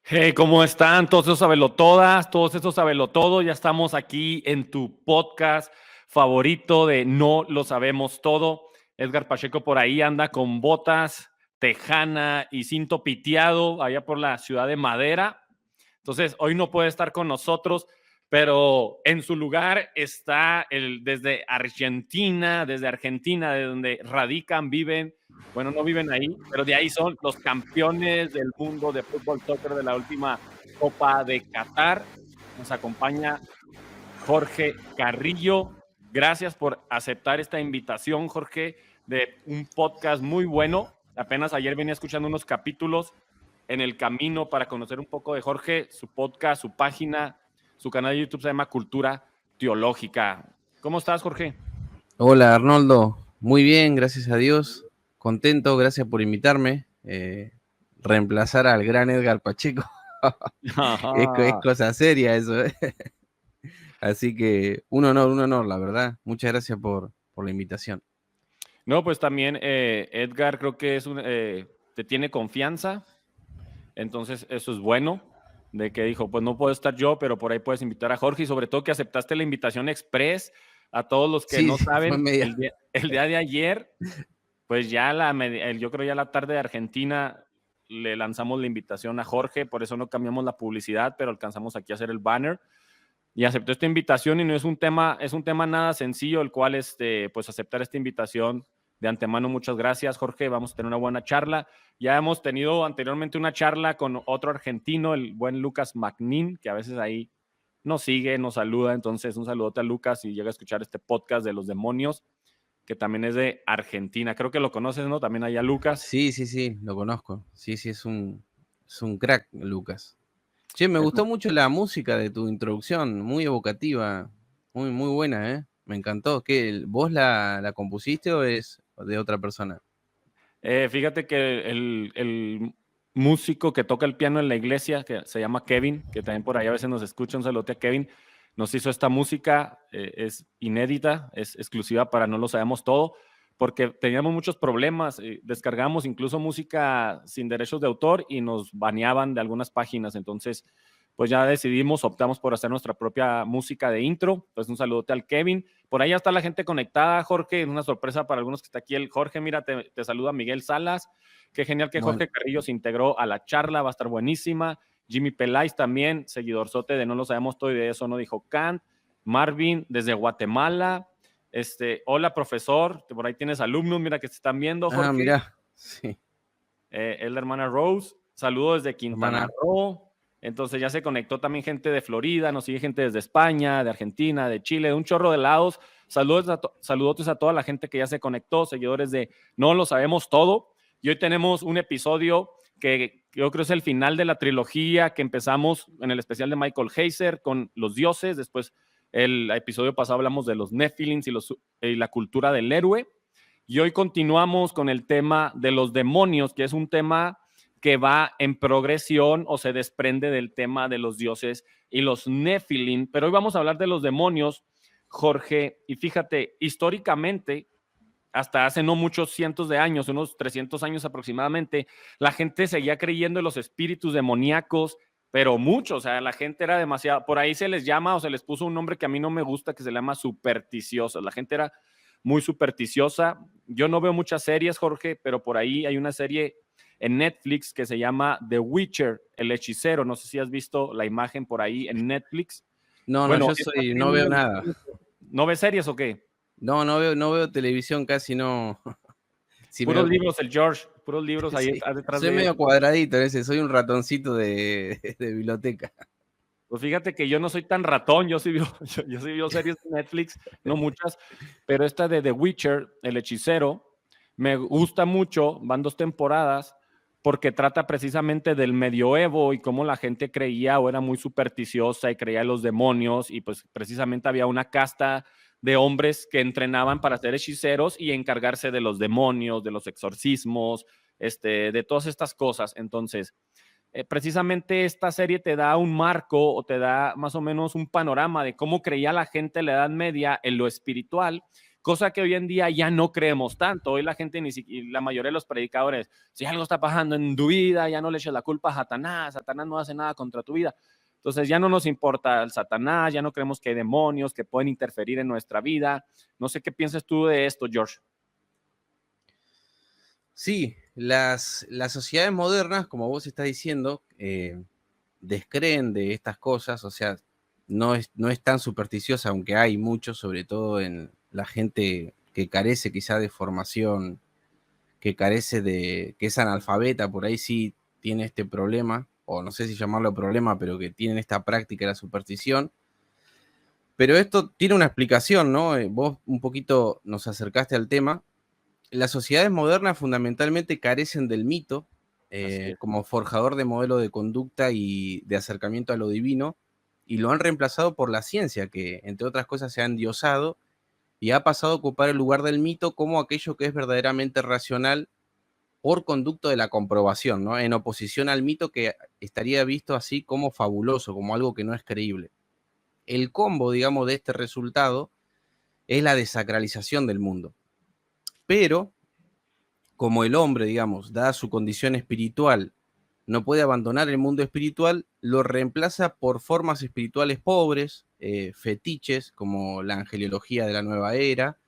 Hey, ¿cómo están? Todos esos sabelotodas, todos esos sabelotodos. Ya estamos aquí en tu podcast favorito de No Lo Sabemos Todo. Edgar Pacheco por ahí anda con botas, tejana y cinto piteado allá por la ciudad de Madera. Entonces, hoy no puede estar con nosotros, pero en su lugar está desde Argentina, de donde radican, viven. Bueno, no viven ahí, pero de ahí son los campeones del mundo de fútbol soccer de la última Copa de Qatar. Nos acompaña Jorge Carrillo. Gracias por aceptar esta invitación, Jorge, de un podcast muy bueno. Apenas ayer venía escuchando unos capítulos en el camino para conocer un poco de Jorge, su podcast, su página, su canal de YouTube se llama Cultura Teológica. ¿Cómo estás, Jorge? Hola Arnoldo, muy bien, gracias a Dios, contento, gracias por invitarme, reemplazar al gran Edgar Pacheco, es cosa seria eso, ¿eh? Así que un honor, la verdad, muchas gracias por la invitación. No, pues también Edgar creo que te tiene confianza, entonces eso es bueno, de que dijo, pues no puedo estar yo, pero por ahí puedes invitar a Jorge y sobre todo que aceptaste la invitación express a todos los que Sí, no fue saben, media. el día de ayer, pues ya yo creo ya la tarde de Argentina le lanzamos la invitación a Jorge, por eso no cambiamos la publicidad, pero alcanzamos aquí a hacer el banner y aceptó esta invitación y no es un tema nada sencillo, el cual pues aceptar esta invitación de antemano. Muchas gracias, Jorge, vamos a tener una buena charla. Ya hemos tenido anteriormente una charla con otro argentino, el buen Lucas Magnin, que a veces ahí nos sigue, nos saluda, entonces un saludote a Lucas si llega a escuchar este podcast de los demonios, que también es de Argentina. Creo que lo conoces, ¿no? También allá Lucas. Sí, lo conozco, sí, es un crack, Lucas. Che, me gustó mucho la música de tu introducción, muy evocativa, muy buena, ¿eh? Me encantó. ¿Vos la compusiste o es de otra persona? Fíjate que el músico que toca el piano en la iglesia, que se llama Kevin, que también por ahí a veces nos escucha, un saludo a Kevin, nos hizo esta música, es inédita, es exclusiva para No Lo Sabemos Todo, porque teníamos muchos problemas, descargamos incluso música sin derechos de autor y nos baneaban de algunas páginas, entonces pues ya optamos por hacer nuestra propia música de intro. Pues un saludote al Kevin. Por ahí ya está la gente conectada, Jorge. Una sorpresa para algunos que está aquí. El Jorge, mira, te saluda Miguel Salas. Qué genial que Jorge Carrillo se integró a la charla, va a estar buenísima. Jimmy Peláez también, seguidorzote de No Lo Sabemos Todo y de Eso No Dijo Kant. Marvin, desde Guatemala. Hola, profesor. Por ahí tienes alumnos, mira que te están viendo, Jorge. Ah, mira, sí. Es la hermana Rose. Saludos desde Quintana Roo. Entonces ya se conectó también gente de Florida, nos sigue gente desde España, de Argentina, de Chile, de un chorro de lados. Saludos a toda la gente que ya se conectó, seguidores de No Lo Sabemos Todo. Y hoy tenemos un episodio que yo creo es el final de la trilogía que empezamos en el especial de Michael Heiser con los dioses. Después, el episodio pasado hablamos de los Nephilims y la cultura del héroe. Y hoy continuamos con el tema de los demonios, que es un tema que va en progresión o se desprende del tema de los dioses y los Nephilim. Pero hoy vamos a hablar de los demonios, Jorge. Y fíjate, históricamente, hasta hace no muchos cientos de años, unos 300 años aproximadamente, la gente seguía creyendo en los espíritus demoníacos, pero mucho, o sea, la gente era demasiado, por ahí se les llama o se les puso un nombre que a mí no me gusta, que se llama supersticiosa. La gente era muy supersticiosa. Yo no veo muchas series, Jorge, pero por ahí hay una serie en Netflix que se llama The Witcher, el hechicero. No sé si has visto la imagen por ahí en Netflix. No, bueno, no veo nada. ¿No ves series o qué? No veo televisión casi, no. Si puros libros, el George, puros libros ahí sí, detrás soy medio cuadradito ese, soy un ratoncito de biblioteca. Pues fíjate que yo no soy tan ratón, yo sí veo series de Netflix, no muchas, pero esta de The Witcher, el hechicero, me gusta mucho, van 2 temporadas, porque trata precisamente del medioevo y cómo la gente creía o era muy supersticiosa y creía en los demonios, y pues precisamente había una casta de hombres que entrenaban para ser hechiceros y encargarse de los demonios, de los exorcismos, de todas estas cosas. Entonces, precisamente esta serie te da un marco o te da más o menos un panorama de cómo creía la gente en la Edad Media en lo espiritual cosa que hoy en día ya no creemos tanto. Hoy la gente, la mayoría de los predicadores, si algo está pasando en tu vida, ya no le eches la culpa a Satanás, Satanás no hace nada contra tu vida. Entonces ya no nos importa el Satanás, ya no creemos que hay demonios que pueden interferir en nuestra vida. No sé qué piensas tú de esto, George. Sí, las sociedades modernas, como vos estás diciendo, descreen de estas cosas, o sea, no es tan supersticiosa, aunque hay mucho, sobre todo en la gente que carece quizá de formación, que carece que es analfabeta, por ahí sí tiene este problema, o no sé si llamarlo problema, pero que tienen esta práctica de la superstición. Pero esto tiene una explicación, ¿no? Vos un poquito nos acercaste al tema. Las sociedades modernas fundamentalmente carecen del mito como forjador de modelo de conducta y de acercamiento a lo divino, y lo han reemplazado por la ciencia, que entre otras cosas se ha endiosado y ha pasado a ocupar el lugar del mito como aquello que es verdaderamente racional por conducto de la comprobación, ¿no? En oposición al mito que estaría visto así como fabuloso, como algo que no es creíble. El combo, digamos, de este resultado es la desacralización del mundo. Pero como el hombre, digamos, dada su condición espiritual, no puede abandonar el mundo espiritual, lo reemplaza por formas espirituales pobres, fetiches, como la angeliología de la nueva era,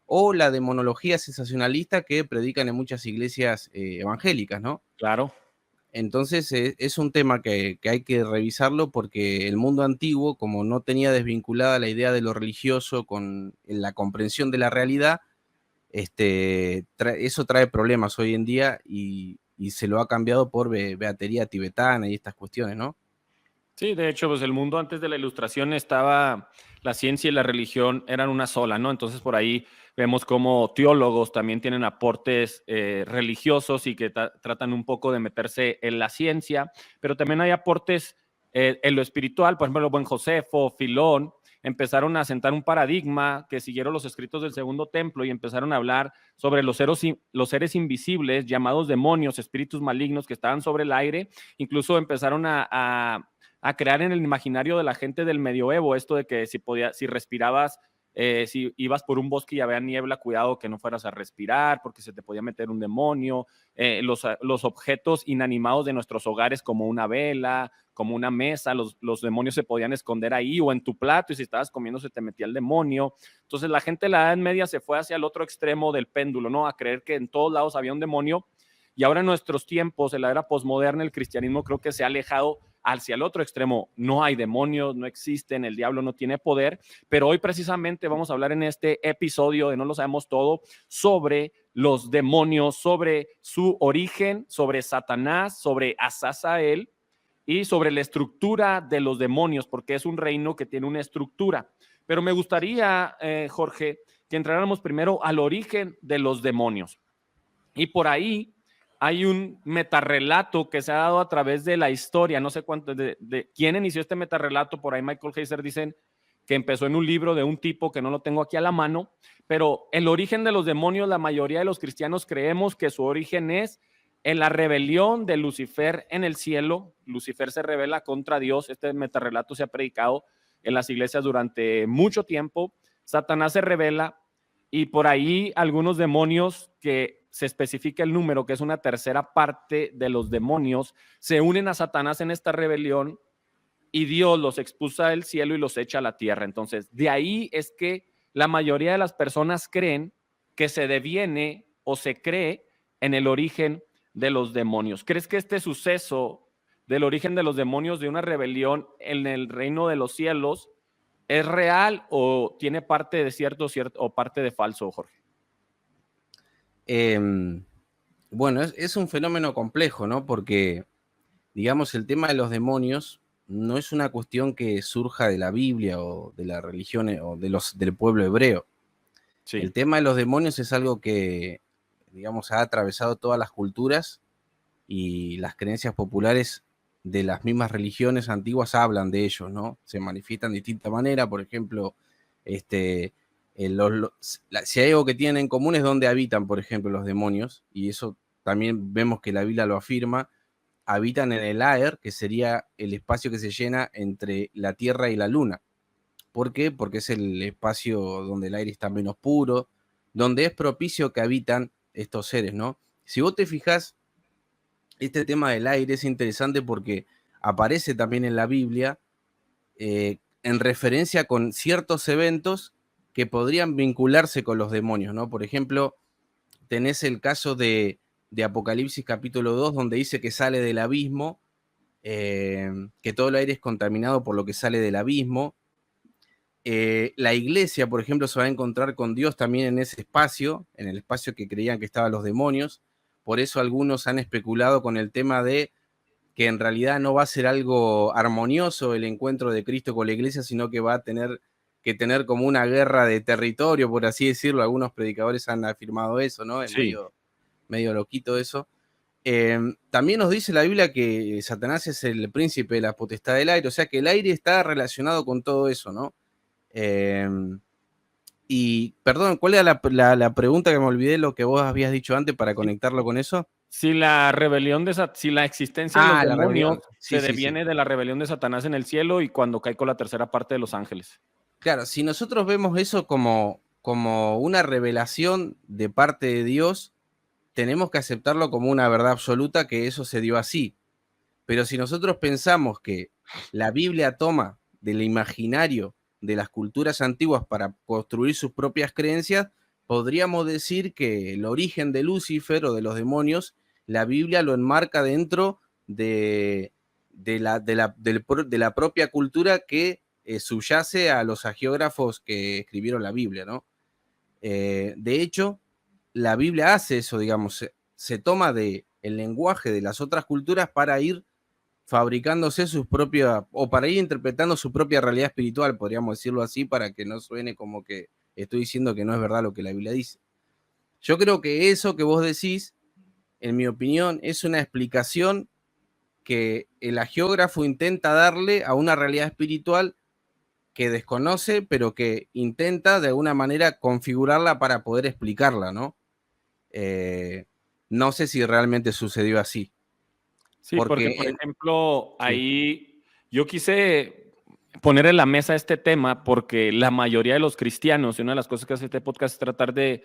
o la demonología sensacionalista que predican en muchas iglesias evangélicas, ¿no? Claro. Entonces es un tema que hay que revisarlo porque el mundo antiguo, como no tenía desvinculada la idea de lo religioso con la comprensión de la realidad, eso trae problemas hoy en día y se lo ha cambiado por beatería tibetana y estas cuestiones, ¿no? Sí, de hecho, pues el mundo antes de la Ilustración estaba, la ciencia y la religión eran una sola, ¿no? Entonces por ahí vemos como teólogos también tienen aportes religiosos y que tratan un poco de meterse en la ciencia, pero también hay aportes en lo espiritual, por ejemplo, el buen Josefo, Filón, empezaron a sentar un paradigma que siguieron los escritos del Segundo Templo y empezaron a hablar sobre los seres invisibles llamados demonios, espíritus malignos que estaban sobre el aire, incluso empezaron a crear en el imaginario de la gente del medioevo esto de que si respirabas, si ibas por un bosque y había niebla, cuidado que no fueras a respirar porque se te podía meter un demonio, los objetos inanimados de nuestros hogares como una vela, como una mesa, los demonios se podían esconder ahí o en tu plato y si estabas comiendo se te metía el demonio. Entonces la gente de la Edad Media se fue hacia el otro extremo del péndulo, ¿no? A creer que en todos lados había un demonio. Y ahora en nuestros tiempos, en la era posmoderna, el cristianismo creo que se ha alejado hacia el otro extremo. No hay demonios, no existen, el diablo no tiene poder, pero hoy precisamente vamos a hablar en este episodio de No lo sabemos todo sobre los demonios, sobre su origen, sobre Satanás, sobre Azazel y sobre la estructura de los demonios, porque es un reino que tiene una estructura. Pero me gustaría, Jorge, que entráramos primero al origen de los demonios. Y por ahí hay un metarrelato que se ha dado a través de la historia, no sé cuánto, de quién inició este metarrelato, por ahí Michael Heiser dicen que empezó en un libro de un tipo que no lo tengo aquí a la mano, pero el origen de los demonios, la mayoría de los cristianos creemos que su origen es en la rebelión de Lucifer en el cielo. Lucifer se rebela contra Dios, este metarrelato se ha predicado en las iglesias durante mucho tiempo, Satanás se rebela y por ahí algunos demonios que se especifica el número, que es una tercera parte de los demonios, se unen a Satanás en esta rebelión y Dios los expulsa del cielo y los echa a la tierra. Entonces, de ahí es que la mayoría de las personas creen que se deviene o se cree en el origen de los demonios. ¿Crees que este suceso del origen de los demonios, de una rebelión en el reino de los cielos, es real o tiene parte de cierto o parte de falso, Jorge? Bueno, es un fenómeno complejo, ¿no? Porque, digamos, el tema de los demonios no es una cuestión que surja de la Biblia o de la religión o del pueblo hebreo. Sí. El tema de los demonios es algo que, digamos, ha atravesado todas las culturas y las creencias populares de las mismas religiones antiguas hablan de ellos, ¿no? Se manifiestan de distinta manera, por ejemplo, si hay algo que tienen en común es dónde habitan, por ejemplo, los demonios, y eso también vemos que la Biblia lo afirma, habitan en el Aer, que sería el espacio que se llena entre la Tierra y la Luna. ¿Por qué? Porque es el espacio donde el aire está menos puro, donde es propicio que habitan estos seres, ¿no? Si vos te fijás, este tema del aire es interesante porque aparece también en la Biblia en referencia con ciertos eventos que podrían vincularse con los demonios, ¿no? Por ejemplo, tenés el caso de Apocalipsis capítulo 2, donde dice que sale del abismo, que todo el aire es contaminado por lo que sale del abismo. La iglesia, por ejemplo, se va a encontrar con Dios también en ese espacio, en el espacio que creían que estaban los demonios. Por eso algunos han especulado con el tema de que en realidad no va a ser algo armonioso el encuentro de Cristo con la iglesia, sino que va a tener que tener como una guerra de territorio, por así decirlo. Algunos predicadores han afirmado eso, ¿no? Es Sí. medio loquito eso. También nos dice la Biblia que Satanás es el príncipe de la potestad del aire, o sea que el aire está relacionado con todo eso, ¿no? Y, perdón, ¿cuál era la pregunta que me olvidé, lo que vos habías dicho antes para conectarlo con eso? Si la existencia de los La demonios rebelión. se Sí, sí, sí. deviene de la rebelión de Satanás en el cielo y cuando cae con la tercera parte de los ángeles. Claro, si nosotros vemos eso como una revelación de parte de Dios, tenemos que aceptarlo como una verdad absoluta, que eso se dio así. Pero si nosotros pensamos que la Biblia toma del imaginario de las culturas antiguas para construir sus propias creencias, podríamos decir que el origen de Lucifer o de los demonios, la Biblia lo enmarca dentro de la propia cultura que subyace a los hagiógrafos que escribieron la Biblia, ¿no? De hecho, la Biblia hace eso, digamos, se toma del lenguaje de las otras culturas para ir fabricándose sus propias, o para ir interpretando su propia realidad espiritual, podríamos decirlo así, para que no suene como que estoy diciendo que no es verdad lo que la Biblia dice. Yo creo que eso que vos decís, en mi opinión, es una explicación que el hagiógrafo intenta darle a una realidad espiritual que desconoce, pero que intenta de alguna manera configurarla para poder explicarla, ¿no? No sé si realmente sucedió así. Sí, porque, por Porque, ejemplo, sí. ahí yo quise poner en la mesa este tema porque la mayoría de los cristianos, y una de las cosas que hace este podcast es tratar de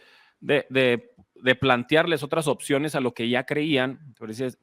plantearles otras opciones a lo que ya creían.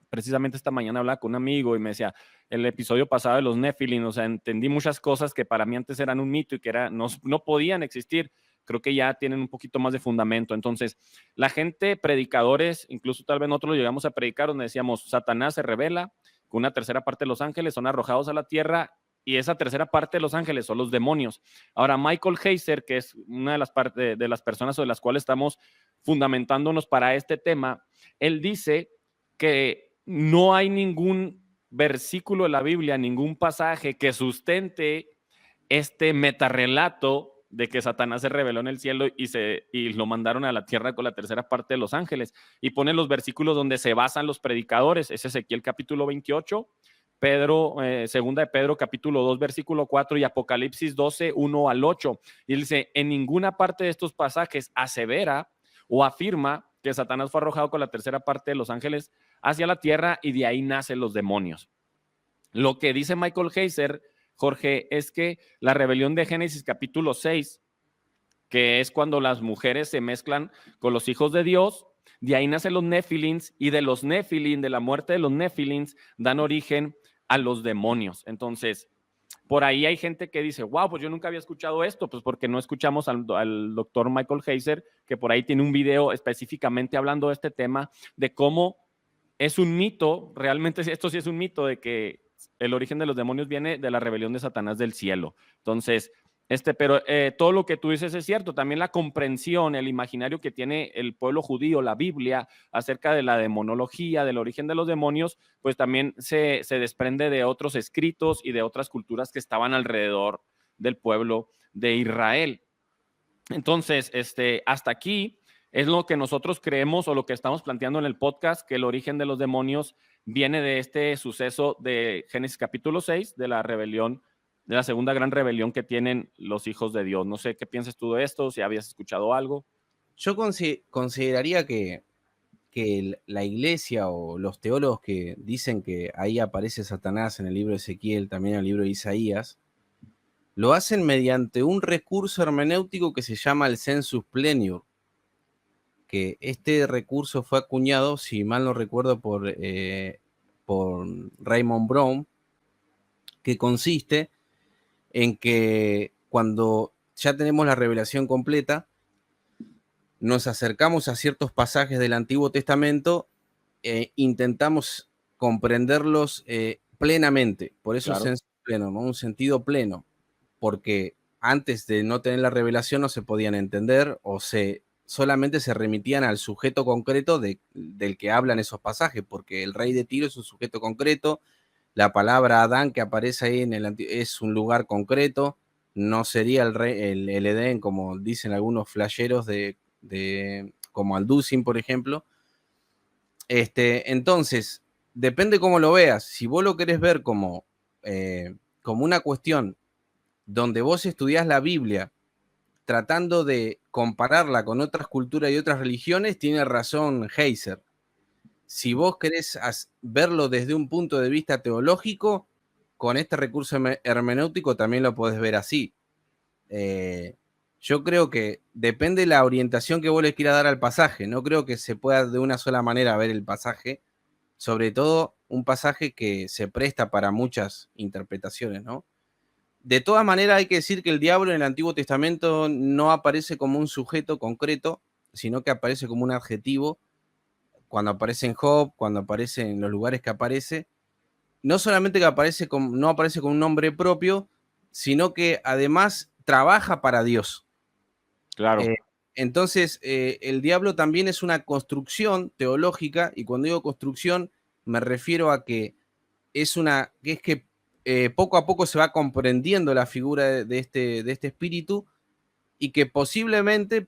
Precisamente esta mañana hablaba con un amigo y me decía, el episodio pasado de los Nephilim, o sea, entendí muchas cosas que para mí antes eran un mito y que no podían existir. Creo que ya tienen un poquito más de fundamento. Entonces, la gente, predicadores, incluso tal vez nosotros lo llegamos a predicar, donde decíamos, Satanás se revela, con una tercera parte de los ángeles son arrojados a la tierra y esa tercera parte de los ángeles son los demonios. Ahora, Michael Heiser, que es una de las personas sobre las cuales estamos fundamentándonos para este tema, él dice que no hay ningún versículo de la Biblia, ningún pasaje que sustente este metarrelato de que Satanás se reveló en el cielo y lo mandaron a la tierra con la tercera parte de los ángeles. Y pone los versículos donde se basan los predicadores. Es Ezequiel capítulo 28, segunda de Pedro capítulo 2, versículo 4 y Apocalipsis 12, 1 al 8. Y él dice, en ninguna parte de estos pasajes asevera o afirma que Satanás fue arrojado con la tercera parte de los ángeles hacia la tierra y de ahí nacen los demonios. Lo que dice Michael Heiser, Jorge, es que la rebelión de Génesis capítulo 6, que es cuando las mujeres se mezclan con los hijos de Dios, de ahí nacen los Nefilins y de los Nefilim, de la muerte de los Nefilins, dan origen a los demonios. Entonces, por ahí hay gente que dice, wow, pues yo nunca había escuchado esto, pues porque no escuchamos al doctor Michael Heiser, que por ahí tiene un video específicamente hablando de este tema, de cómo es un mito, realmente esto sí es un mito, de que el origen de los demonios viene de la rebelión de Satanás del cielo. Entonces, pero todo lo que tú dices es cierto, también la comprensión, el imaginario que tiene el pueblo judío, la Biblia, acerca de la demonología, del origen de los demonios, pues también se desprende de otros escritos y de otras culturas que estaban alrededor del pueblo de Israel. Entonces, hasta aquí es lo que nosotros creemos o lo que estamos planteando en el podcast, que el origen de los demonios viene de este suceso de Génesis capítulo 6, de la rebelión, de la segunda gran rebelión que tienen los hijos de Dios. No sé qué piensas tú de esto, si habías escuchado algo. Yo consideraría que la iglesia o los teólogos que dicen que ahí aparece Satanás en el libro de Ezequiel, también en el libro de Isaías, lo hacen mediante un recurso hermenéutico que se llama el sensus plenior, que este recurso fue acuñado, si mal no recuerdo, por Raymond Brown, que consiste en que cuando ya tenemos la revelación completa, nos acercamos a ciertos pasajes del Antiguo Testamento e intentamos comprenderlos plenamente. Por eso Claro. es pleno, ¿no? Un sentido pleno, porque antes de no tener la revelación no se podían entender o solamente se remitían al sujeto concreto del que hablan esos pasajes, porque el rey de Tiro es un sujeto concreto, la palabra Adán que aparece ahí es un lugar concreto, no sería el Edén como dicen algunos flasheros como Alducin, por ejemplo. Entonces, depende cómo lo veas. Si vos lo querés ver como una cuestión donde vos estudiás la Biblia tratando de compararla con otras culturas y otras religiones, tiene razón Heiser. Si vos querés verlo desde un punto de vista teológico, con este recurso hermenéutico también lo podés ver así. Yo creo que depende de la orientación que vos le quieras dar al pasaje. No creo que se pueda de una sola manera ver el pasaje, sobre todo un pasaje que se presta para muchas interpretaciones, ¿no? De todas maneras, hay que decir que el diablo en el Antiguo Testamento no aparece como un sujeto concreto, sino que aparece como un adjetivo. Cuando aparece en Job, cuando aparece en los lugares que aparece, no solamente que no aparece con un nombre propio, sino que además trabaja para Dios. Claro. Entonces, el diablo también es una construcción teológica, y cuando digo construcción, me refiero a que es que poco a poco se va comprendiendo la figura de este espíritu, y que posiblemente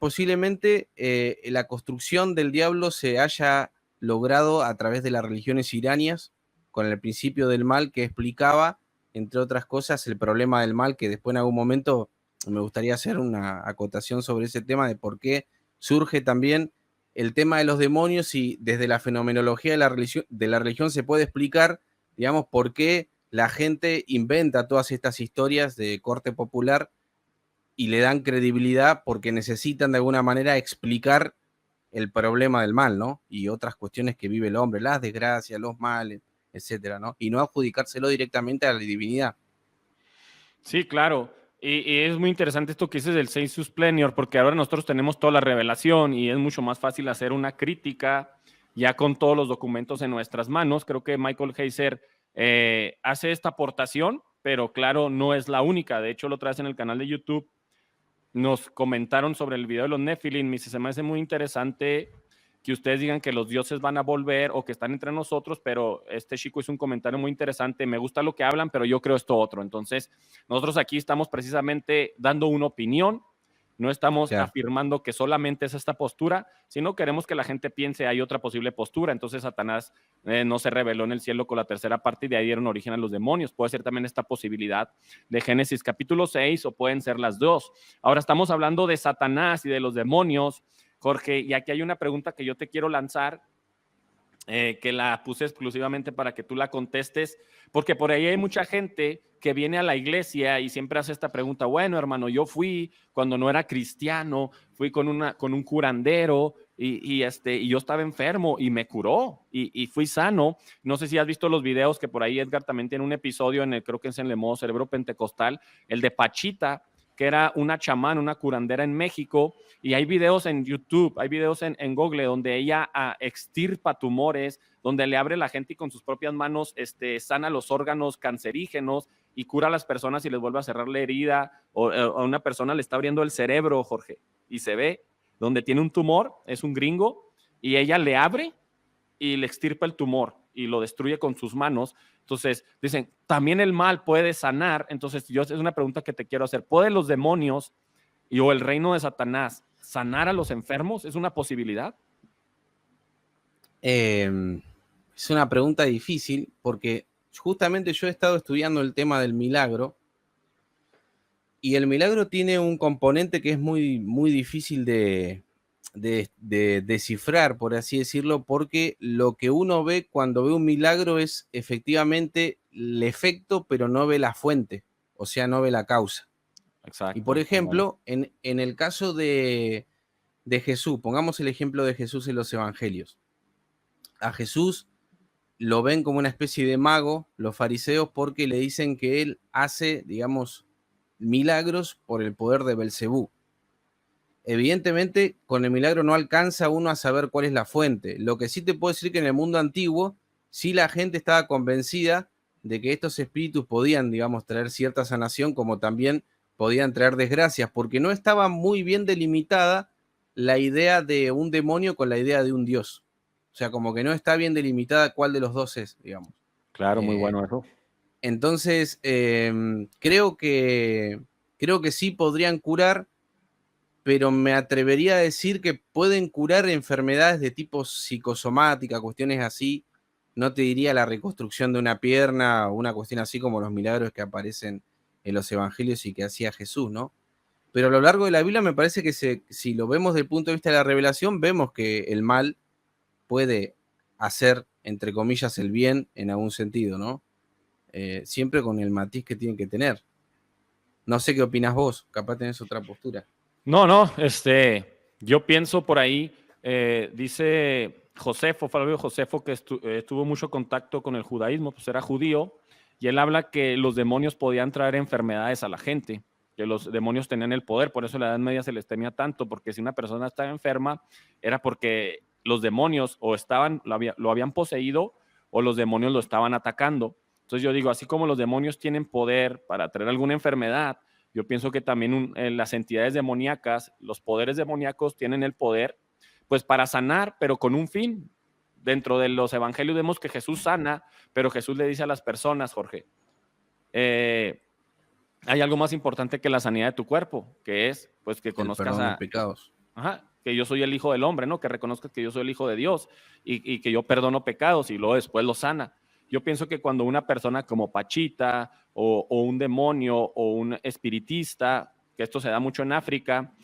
la construcción del diablo se haya logrado a través de las religiones iranias, con el principio del mal que explicaba, entre otras cosas, el problema del mal, que después en algún momento me gustaría hacer una acotación sobre ese tema de por qué surge también el tema de los demonios, y desde la fenomenología de la religión se puede explicar, digamos, por qué la gente inventa todas estas historias de corte popular y le dan credibilidad porque necesitan de alguna manera explicar el problema del mal, ¿no? Y otras cuestiones que vive el hombre, las desgracias, los males, etcétera, ¿no? Y no adjudicárselo directamente a la divinidad. Sí, claro. Y es muy interesante esto que dices del sensus plenior, porque ahora nosotros tenemos toda la revelación y es mucho más fácil hacer una crítica ya con todos los documentos en nuestras manos. Creo que Michael Heiser hace esta aportación, pero claro, no es la única. De hecho, la otra vez en el canal de YouTube nos comentaron sobre el video de los Nephilim y se me hace muy interesante que ustedes digan que los dioses van a volver o que están entre nosotros, pero este chico hizo un comentario muy interesante, me gusta lo que hablan, pero yo creo esto otro. Entonces, nosotros aquí estamos precisamente dando una opinión, no estamos afirmando que solamente es esta postura, sino queremos que la gente piense hay otra posible postura. Entonces Satanás no se reveló en el cielo con la tercera parte y de ahí dieron origen a los demonios. Puede ser también esta posibilidad de Génesis capítulo 6 o pueden ser las dos. Ahora estamos hablando de Satanás y de los demonios, Jorge, y aquí hay una pregunta que yo te quiero lanzar, que la puse exclusivamente para que tú la contestes, porque por ahí hay mucha gente que viene a la iglesia y siempre hace esta pregunta, bueno, hermano, yo fui cuando no era cristiano, fui con un curandero y yo estaba enfermo y me curó y fui sano. No sé si has visto los videos que por ahí Edgar también tiene un episodio creo que es en el modo Cerebro Pentecostal, el de Pachita, que era una chamán, una curandera en México, y hay videos en YouTube, hay videos en Google donde ella extirpa tumores, donde le abre la gente y con sus propias manos sana los órganos cancerígenos y cura a las personas y les vuelve a cerrar la herida, o a una persona le está abriendo el cerebro, Jorge, y se ve donde tiene un tumor, es un gringo, y ella le abre y le extirpa el tumor y lo destruye con sus manos. Entonces, dicen, también el mal puede sanar. Entonces, es una pregunta que te quiero hacer. ¿Pueden los demonios o el reino de Satanás sanar a los enfermos? ¿Es una posibilidad? Es una pregunta difícil porque justamente yo he estado estudiando el tema del milagro, y el milagro tiene un componente que es muy, muy difícil de descifrar, por así decirlo, porque lo que uno ve cuando ve un milagro es efectivamente el efecto, pero no ve la fuente, o sea, no ve la causa. Exacto. Y por ejemplo, en el caso de Jesús, pongamos el ejemplo de Jesús en los evangelios. A Jesús lo ven como una especie de mago los fariseos porque le dicen que él hace, digamos, milagros por el poder de Belcebú. Evidentemente, con el milagro no alcanza uno a saber cuál es la fuente. Lo que sí te puedo decir que en el mundo antiguo, sí la gente estaba convencida de que estos espíritus podían, digamos, traer cierta sanación, como también podían traer desgracias, porque no estaba muy bien delimitada la idea de un demonio con la idea de un dios. O sea, como que no está bien delimitada cuál de los dos es, digamos. Claro, muy bueno eso. Entonces, creo que sí podrían curar, pero me atrevería a decir que pueden curar enfermedades de tipo psicosomática, cuestiones así. No te diría la reconstrucción de una pierna o una cuestión así como los milagros que aparecen en los evangelios y que hacía Jesús, ¿no? Pero a lo largo de la Biblia me parece que si lo vemos desde el punto de vista de la revelación, vemos que el mal puede hacer, entre comillas, el bien en algún sentido, ¿no? Siempre con el matiz que tiene que tener. No sé qué opinas vos, capaz tenés otra postura. No, yo pienso por ahí, dice Josefo, Flavio Josefo, que tuvo mucho contacto con el judaísmo, pues era judío, y él habla que los demonios podían traer enfermedades a la gente, que los demonios tenían el poder, por eso la Edad Media se les temía tanto, porque si una persona estaba enferma, era porque los demonios o lo habían poseído o los demonios lo estaban atacando. Entonces yo digo, así como los demonios tienen poder para traer alguna enfermedad, yo pienso que también las entidades demoníacas, los poderes demoníacos tienen el poder, pues para sanar, pero con un fin. Dentro de los evangelios vemos que Jesús sana, pero Jesús le dice a las personas, Jorge, hay algo más importante que la sanidad de tu cuerpo, que es pues que conozcas el perdón de pecados. Que yo soy el Hijo del Hombre, ¿no? Que reconozcas que yo soy el Hijo de Dios y que yo perdono pecados y luego después lo sana. Yo pienso que cuando una persona como Pachita o un demonio o un espiritista, que esto se da mucho en África,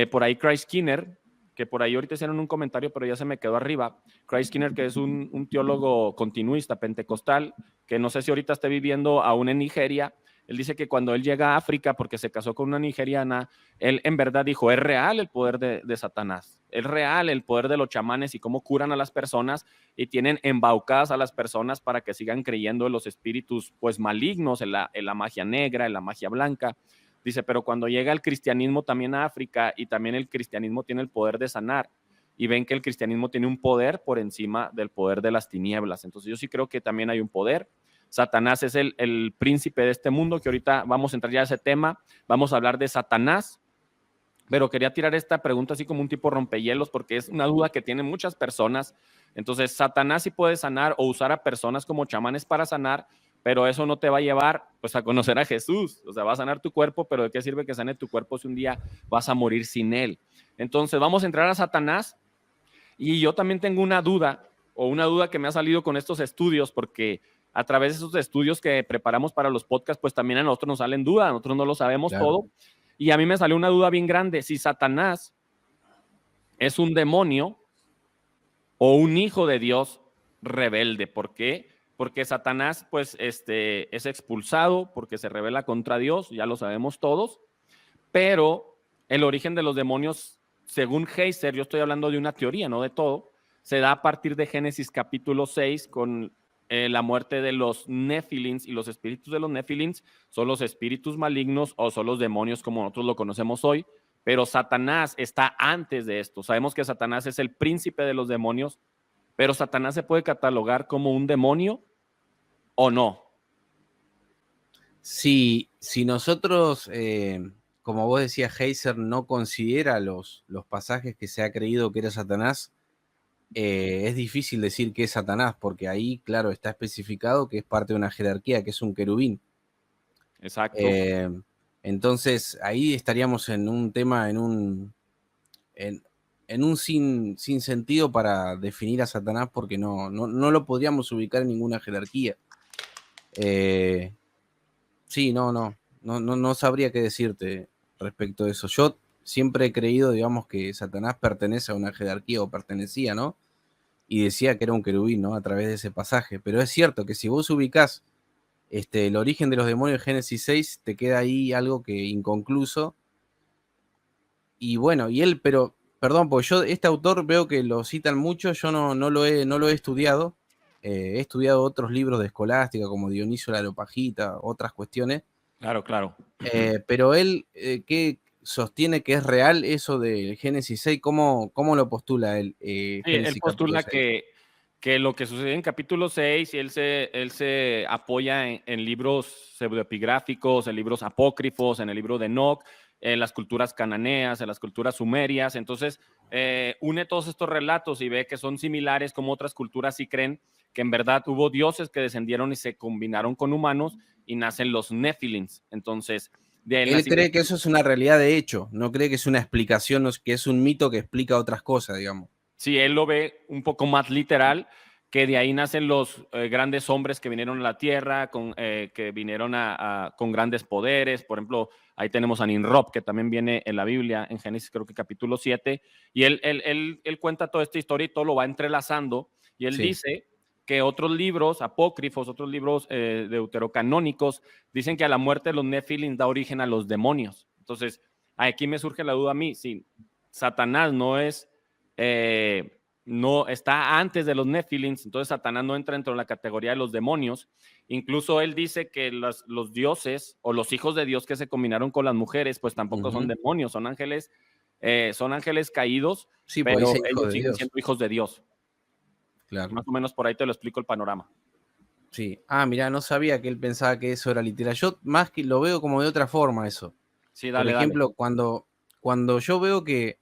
por ahí Christ Skinner, que por ahí ahorita hicieron un comentario, pero ya se me quedó arriba, Christ Skinner, que es un teólogo continuista, pentecostal, que no sé si ahorita esté viviendo aún en Nigeria. Él dice que cuando él llega a África, porque se casó con una nigeriana, él en verdad dijo, es real el poder de Satanás, es real el poder de los chamanes y cómo curan a las personas y tienen embaucadas a las personas para que sigan creyendo en los espíritus pues malignos, en la magia negra, en la magia blanca. Dice, pero cuando llega el cristianismo también a África y también el cristianismo tiene el poder de sanar y ven que el cristianismo tiene un poder por encima del poder de las tinieblas. Entonces yo sí creo que también hay un poder. Satanás es el príncipe de este mundo, que ahorita vamos a entrar ya a ese tema, vamos a hablar de Satanás, pero quería tirar esta pregunta así como un tipo rompehielos, porque es una duda que tienen muchas personas. Entonces, Satanás sí puede sanar o usar a personas como chamanes para sanar, pero eso no te va a llevar pues a conocer a Jesús, o sea, va a sanar tu cuerpo, pero ¿de qué sirve que sane tu cuerpo si un día vas a morir sin él? Entonces, vamos a entrar a Satanás, y yo también tengo una duda que me ha salido con estos estudios, porque a través de esos estudios que preparamos para los podcasts, pues también a nosotros nos salen dudas, nosotros no lo sabemos todo, y a mí me salió una duda bien grande, si Satanás es un demonio o un hijo de Dios rebelde. ¿Por qué? Porque Satanás pues es expulsado, porque se rebela contra Dios, ya lo sabemos todos, pero el origen de los demonios, según Heiser, yo estoy hablando de una teoría, no de todo, se da a partir de Génesis capítulo 6 con la muerte de los Nefilins, y los espíritus de los Nefilins son los espíritus malignos o son los demonios como nosotros lo conocemos hoy, pero Satanás está antes de esto. Sabemos que Satanás es el príncipe de los demonios, pero Satanás se puede catalogar como un demonio o no. Si nosotros, como vos decías, Heiser no considera los pasajes que se ha creído que era Satanás, es difícil decir que es Satanás, porque ahí, claro, está especificado que es parte de una jerarquía, que es un querubín. Exacto. Entonces, ahí estaríamos en un tema, en un sin sentido para definir a Satanás, porque no lo podríamos ubicar en ninguna jerarquía. Sí, no sabría qué decirte respecto a eso. Yo siempre he creído, digamos, que Satanás pertenece a una jerarquía, o pertenecía, ¿no? Y decía que era un querubín, ¿no? A través de ese pasaje. Pero es cierto que si vos ubicás el origen de los demonios de Génesis 6, te queda ahí algo que inconcluso. Y bueno, pero, perdón, porque yo, este autor veo que lo citan mucho, yo no lo he estudiado. He estudiado otros libros de escolástica, como Dionisio la Areopagita, otras cuestiones. Claro. Pero él, ¿qué sostiene que es real eso de Génesis 6? ¿Cómo lo postula él? Sí, él Génesis capítulo postula 6. que lo que sucede en capítulo 6, y él se apoya en libros pseudoepigráficos, en libros apócrifos, en el libro de Enoc, en las culturas cananeas, en las culturas sumerias. Entonces, une todos estos relatos y ve que son similares, como otras culturas sí creen que en verdad hubo dioses que descendieron y se combinaron con humanos y nacen los Nephilims. Entonces, de ahí el Él cree nacimiento. que eso es una realidad de hecho, no cree que es una explicación, que es un mito que explica otras cosas, digamos. Sí, él lo ve un poco más literal, que de ahí nacen los grandes hombres que vinieron a la tierra, que vinieron con grandes poderes. Por ejemplo, ahí tenemos a Nimrod, que también viene en la Biblia, en Génesis creo que capítulo 7, y él cuenta toda esta historia y todo lo va entrelazando, y él dice que otros libros apócrifos, otros libros deuterocanónicos, dicen que a la muerte de los Nefilim da origen a los demonios. Entonces, aquí me surge la duda a mí, si Satanás no está antes de los Nephilims, entonces Satanás no entra dentro de la categoría de los demonios. Incluso él dice que los dioses o los hijos de Dios que se combinaron con las mujeres, pues tampoco son demonios, son ángeles caídos, Sí, pues pero dice hijo ellos de siguen Dios. siendo hijos de Dios. Claro. Más o menos por ahí te lo explico el panorama. Sí. Ah, mirá, no sabía que él pensaba que eso era literal. Yo más que lo veo como de otra forma eso. Sí, Por dale. ejemplo, cuando yo veo que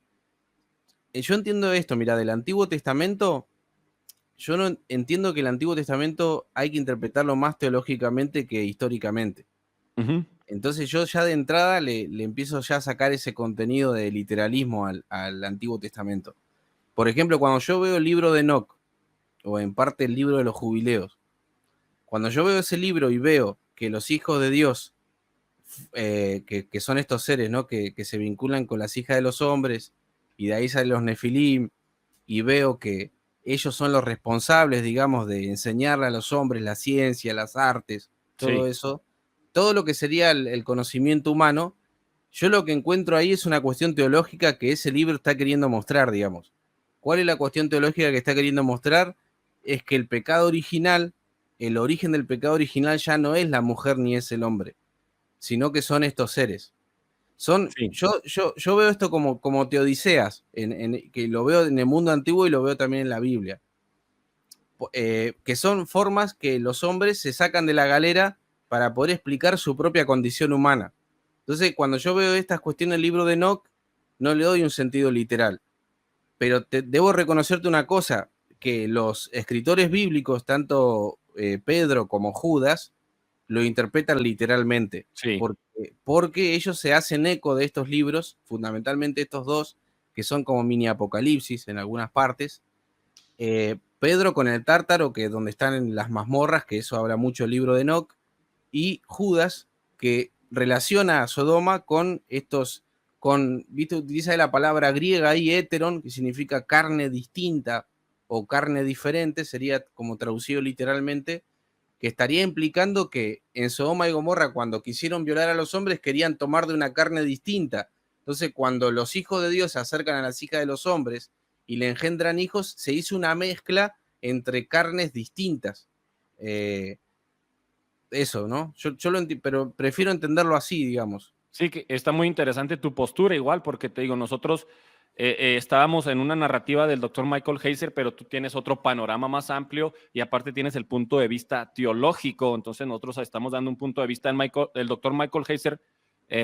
yo entiendo esto, mira, del Antiguo Testamento, yo no entiendo que el Antiguo Testamento hay que interpretarlo más teológicamente que históricamente. Entonces yo ya de entrada le empiezo ya a sacar ese contenido de literalismo al Antiguo Testamento. Por ejemplo, cuando yo veo el libro de Enoc, o en parte el libro de los jubileos, cuando yo veo ese libro y veo que los hijos de Dios, que son estos seres, ¿no? que se vinculan con las hijas de los hombres, y de ahí salen los nefilim, y veo que ellos son los responsables, digamos, de enseñarle a los hombres la ciencia, las artes, todo eso, todo lo que sería el conocimiento humano, yo lo que encuentro ahí es una cuestión teológica que ese libro está queriendo mostrar, digamos. ¿Cuál es la cuestión teológica que está queriendo mostrar? Es que el pecado original, el origen del pecado original ya no es la mujer ni es el hombre, sino que son estos seres. Yo veo esto como teodiceas, que lo veo en el mundo antiguo y lo veo también en la Biblia. Que son formas que los hombres se sacan de la galera para poder explicar su propia condición humana. Entonces, cuando yo veo estas cuestiones del libro de Enoc, no le doy un sentido literal. Pero debo reconocerte una cosa, que los escritores bíblicos, tanto Pedro como Judas, lo interpretan literalmente. Sí. Porque ellos se hacen eco de estos libros, fundamentalmente estos dos, que son como mini apocalipsis en algunas partes. Pedro con el Tártaro, que es donde están en las mazmorras, que eso habla mucho el libro de Enoc, y Judas, que relaciona a Sodoma con estos, ¿viste? Utiliza la palabra griega ahí, heteron, que significa carne distinta o carne diferente, sería como traducido literalmente, que estaría implicando que en Sodoma y Gomorra, cuando quisieron violar a los hombres, querían tomar de una carne distinta. Entonces, cuando los hijos de Dios se acercan a las hijas de los hombres y le engendran hijos, se hizo una mezcla entre carnes distintas. Eso, ¿no? Yo lo entiendo, pero prefiero entenderlo así, digamos. Sí, que está muy interesante tu postura igual, porque te digo, nosotros estábamos en una narrativa del doctor Michael Heiser, pero tú tienes otro panorama más amplio y aparte tienes el punto de vista teológico, entonces nosotros estamos dando un punto de vista. El doctor Michael Heiser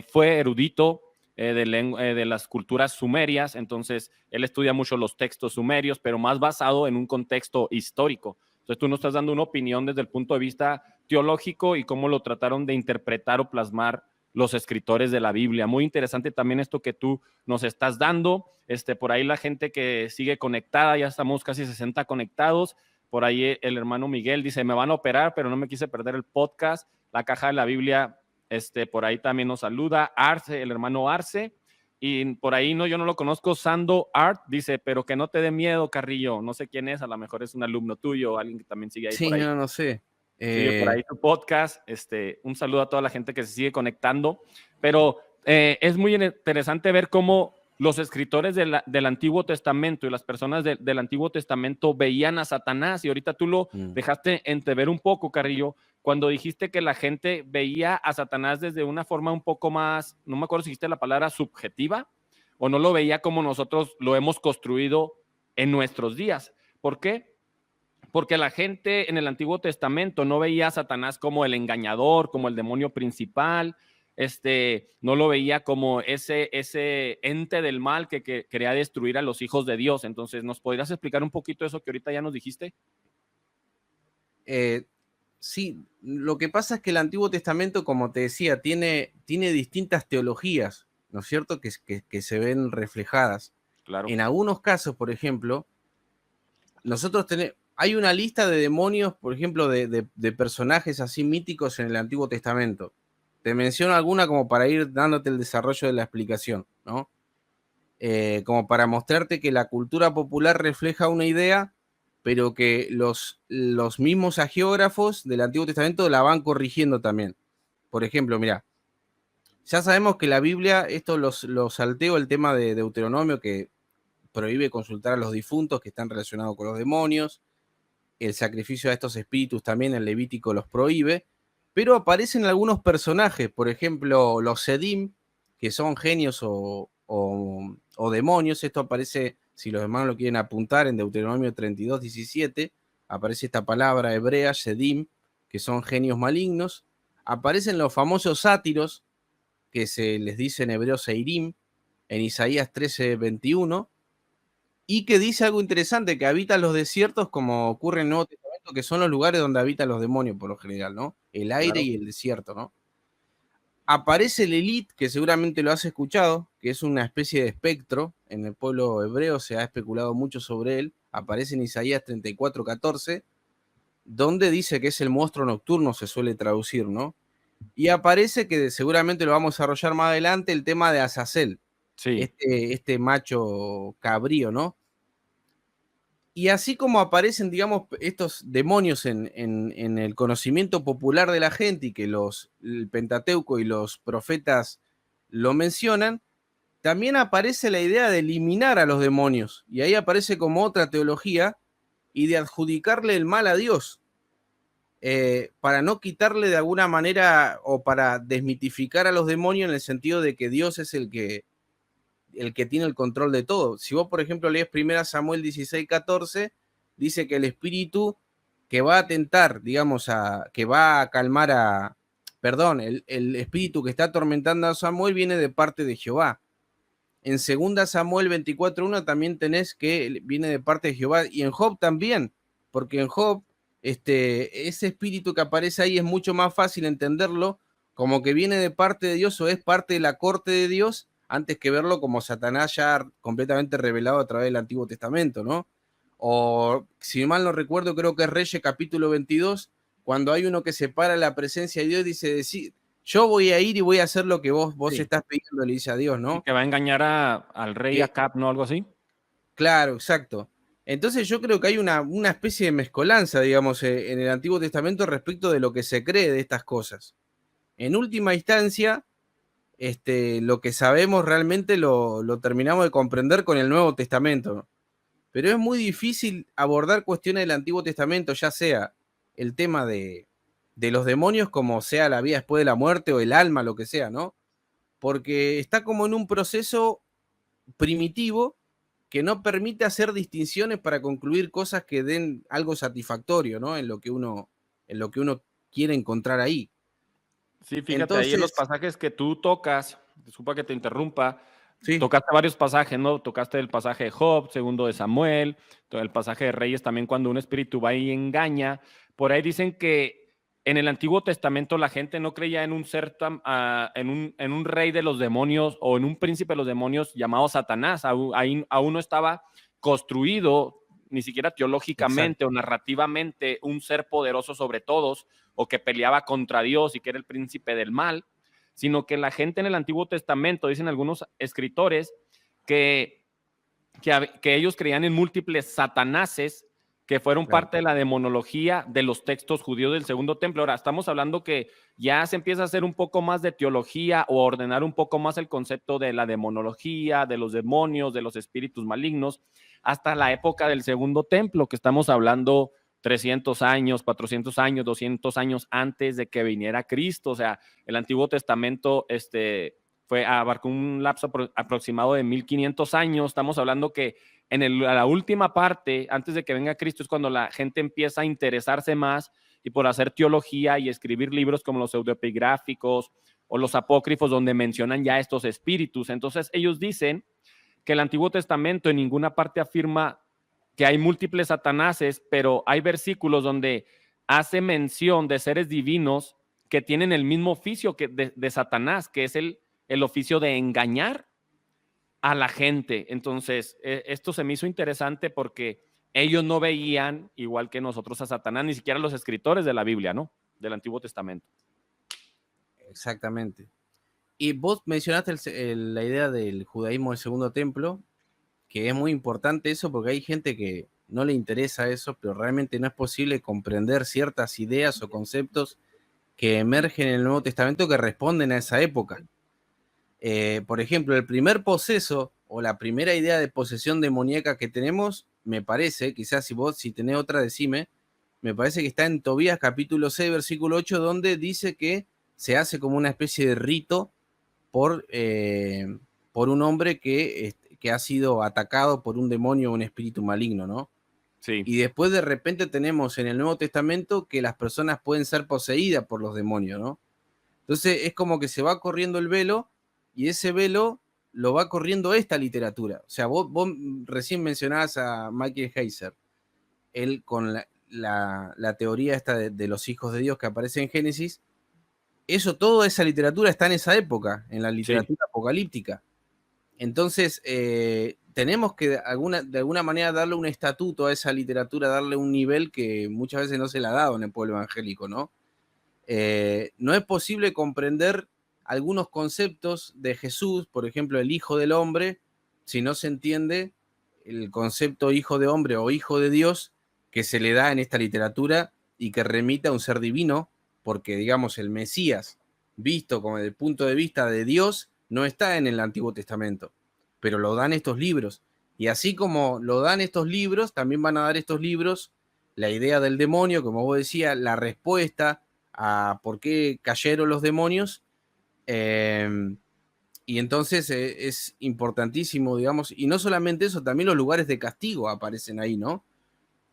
fue erudito de las culturas sumerias, entonces él estudia mucho los textos sumerios, pero más basado en un contexto histórico. Entonces tú nos estás dando una opinión desde el punto de vista teológico y cómo lo trataron de interpretar o plasmar los escritores de la Biblia. Muy interesante también esto que tú nos estás dando. Por ahí la gente que sigue conectada, ya estamos casi 60 conectados. Por ahí el hermano Miguel dice, me van a operar, pero no me quise perder el podcast. La caja de la Biblia, por ahí también nos saluda. Arce, el hermano Arce. Y por ahí yo no lo conozco, Sando Art, dice, pero que no te dé miedo, Carrillo. No sé quién es, a lo mejor es un alumno tuyo o alguien que también sigue ahí sí, por ahí. no sé. Sí, por ahí tu podcast. Un saludo a toda la gente que se sigue conectando. Pero es muy interesante ver cómo los escritores del Antiguo Testamento y las personas del Antiguo Testamento veían a Satanás. Y ahorita tú lo dejaste entrever un poco, Carrillo, cuando dijiste que la gente veía a Satanás desde una forma un poco más, no me acuerdo si dijiste la palabra subjetiva, o no lo veía como nosotros lo hemos construido en nuestros días. ¿Por qué? Porque la gente en el Antiguo Testamento no veía a Satanás como el engañador, como el demonio principal, no lo veía como ese ente del mal que quería destruir a los hijos de Dios. Entonces, ¿nos podrías explicar un poquito eso que ahorita ya nos dijiste? Sí, lo que pasa es que el Antiguo Testamento, como te decía, tiene distintas teologías, ¿no es cierto?, que se ven reflejadas. Claro. En algunos casos, por ejemplo, hay una lista de demonios, por ejemplo, de personajes así míticos en el Antiguo Testamento. Te menciono alguna como para ir dándote el desarrollo de la explicación, ¿no? Como para mostrarte que la cultura popular refleja una idea, pero que los mismos hagiógrafos del Antiguo Testamento la van corrigiendo también. Por ejemplo, mira, ya sabemos que la Biblia, esto lo salteo el tema de Deuteronomio, que prohíbe consultar a los difuntos que están relacionados con los demonios. El sacrificio a estos espíritus también el Levítico los prohíbe, pero aparecen algunos personajes, por ejemplo, los Sedim, que son genios o demonios. Esto aparece, si los hermanos lo quieren apuntar, en Deuteronomio 32, 17, aparece esta palabra hebrea, Sedim, que son genios malignos. Aparecen los famosos sátiros, que se les dice en hebreo Seirim, en Isaías 13, 21, y que dice algo interesante, que habitan los desiertos, como ocurre en el Nuevo Testamento, que son los lugares donde habitan los demonios por lo general, ¿no? El aire Claro. y el desierto, ¿no? Aparece el Elite, que seguramente lo has escuchado, que es una especie de espectro. En el pueblo hebreo se ha especulado mucho sobre él. Aparece en Isaías 34, 14, donde dice que es el monstruo nocturno, se suele traducir, ¿no? Y aparece, que seguramente lo vamos a desarrollar más adelante, el tema de Azazel, Sí. este macho cabrío, ¿no? Y así como aparecen, digamos, estos demonios en el conocimiento popular de la gente, y que el Pentateuco y los profetas lo mencionan, también aparece la idea de eliminar a los demonios. Y ahí aparece como otra teología, y de adjudicarle el mal a Dios, para no quitarle de alguna manera, o para desmitificar a los demonios, en el sentido de que Dios es el que tiene el control de todo. Si vos, por ejemplo, lees 1 Samuel 16, 14, dice que el espíritu que va a tentar, digamos, que va a calmar el espíritu que está atormentando a Samuel viene de parte de Jehová. En 2 Samuel 24:1 también tenés que viene de parte de Jehová, y en Job también, porque en Job ese espíritu que aparece ahí es mucho más fácil entenderlo como que viene de parte de Dios, o es parte de la corte de Dios, antes que verlo como Satanás ya completamente revelado a través del Antiguo Testamento, ¿no? O, si mal no recuerdo, creo que es Reyes capítulo 22, cuando hay uno que separa la presencia de Dios, dice, yo voy a ir y voy a hacer lo que vos sí estás pidiendo, le dice a Dios, ¿no? Y que va a engañar al rey Acab, ¿no? Algo así. Claro, exacto. Entonces yo creo que hay una especie de mezcolanza, digamos, en el Antiguo Testamento respecto de lo que se cree de estas cosas. En última instancia, lo que sabemos realmente lo terminamos de comprender con el Nuevo Testamento. Pero es muy difícil abordar cuestiones del Antiguo Testamento, ya sea el tema de los demonios, como sea la vida después de la muerte, o el alma, lo que sea, ¿no? Porque está como en un proceso primitivo que no permite hacer distinciones para concluir cosas que den algo satisfactorio, ¿no? En lo que uno quiere encontrar ahí. Sí, fíjate, Entonces, ahí en los pasajes que tú tocas, disculpa que te interrumpa, sí, tocaste varios pasajes, ¿no? Tocaste el pasaje de Job, segundo de Samuel, el pasaje de Reyes también, cuando un espíritu va y engaña. Por ahí dicen que en el Antiguo Testamento la gente no creía en un ser, en un rey de los demonios, o en un príncipe de los demonios llamado Satanás. Ahí aún no estaba construido, ni siquiera teológicamente o narrativamente, un ser poderoso sobre todos, o que peleaba contra Dios y que era el príncipe del mal, sino que la gente en el Antiguo Testamento, dicen algunos escritores, que ellos creían en múltiples satanases, que fueron parte de la demonología de los textos judíos del Segundo Templo. Ahora, estamos hablando que ya se empieza a hacer un poco más de teología o a ordenar un poco más el concepto de la demonología, de los demonios, de los espíritus malignos, hasta la época del Segundo Templo, que estamos hablando 300 años, 400 años, 200 años antes de que viniera Cristo. O sea, el Antiguo Testamento abarcó un lapso aproximado de 1500 años. Estamos hablando que la última parte, antes de que venga Cristo, es cuando la gente empieza a interesarse más y por hacer teología y escribir libros como los pseudoepigráficos o los apócrifos, donde mencionan ya estos espíritus. Entonces ellos dicen que el Antiguo Testamento en ninguna parte afirma que hay múltiples satanases, pero hay versículos donde hace mención de seres divinos que tienen el mismo oficio que de Satanás, que es el oficio de engañar a la gente. Entonces, esto se me hizo interesante porque ellos no veían, igual que nosotros, a Satanás, ni siquiera los escritores de la Biblia, ¿no? Del Antiguo Testamento. Exactamente. Y vos mencionaste la idea del judaísmo del Segundo Templo, que es muy importante eso porque hay gente que no le interesa eso, pero realmente no es posible comprender ciertas ideas o conceptos que emergen en el Nuevo Testamento que responden a esa época. Por ejemplo, el primer poseso o la primera idea de posesión demoníaca que tenemos, me parece, quizás si tenés otra, decime, me parece que está en Tobías capítulo 6, versículo 8, donde dice que se hace como una especie de rito por un hombre que ha sido atacado por un demonio o un espíritu maligno, ¿no? Sí. Y después de repente tenemos en el Nuevo Testamento que las personas pueden ser poseídas por los demonios, ¿no? Entonces es como que se va corriendo el velo y ese velo lo va corriendo esta literatura. O sea, vos recién mencionabas a Michael Heiser, él con la teoría esta de los hijos de Dios que aparece en Génesis, toda esa literatura está en esa época, en la literatura apocalíptica. Entonces, tenemos que de alguna manera darle un estatuto a esa literatura, darle un nivel que muchas veces no se le ha dado en el pueblo evangélico, ¿no? No es posible comprender algunos conceptos de Jesús, por ejemplo, el Hijo del Hombre, si no se entiende el concepto Hijo de Hombre o Hijo de Dios que se le da en esta literatura y que remite a un ser divino, porque, digamos, el Mesías, visto como desde el punto de vista de Dios, no está en el Antiguo Testamento, pero lo dan estos libros. Y así como lo dan estos libros, también van a dar estos libros la idea del demonio, como vos decías, la respuesta a por qué cayeron los demonios. Y entonces es importantísimo, digamos, y no solamente eso, también los lugares de castigo aparecen ahí, ¿no?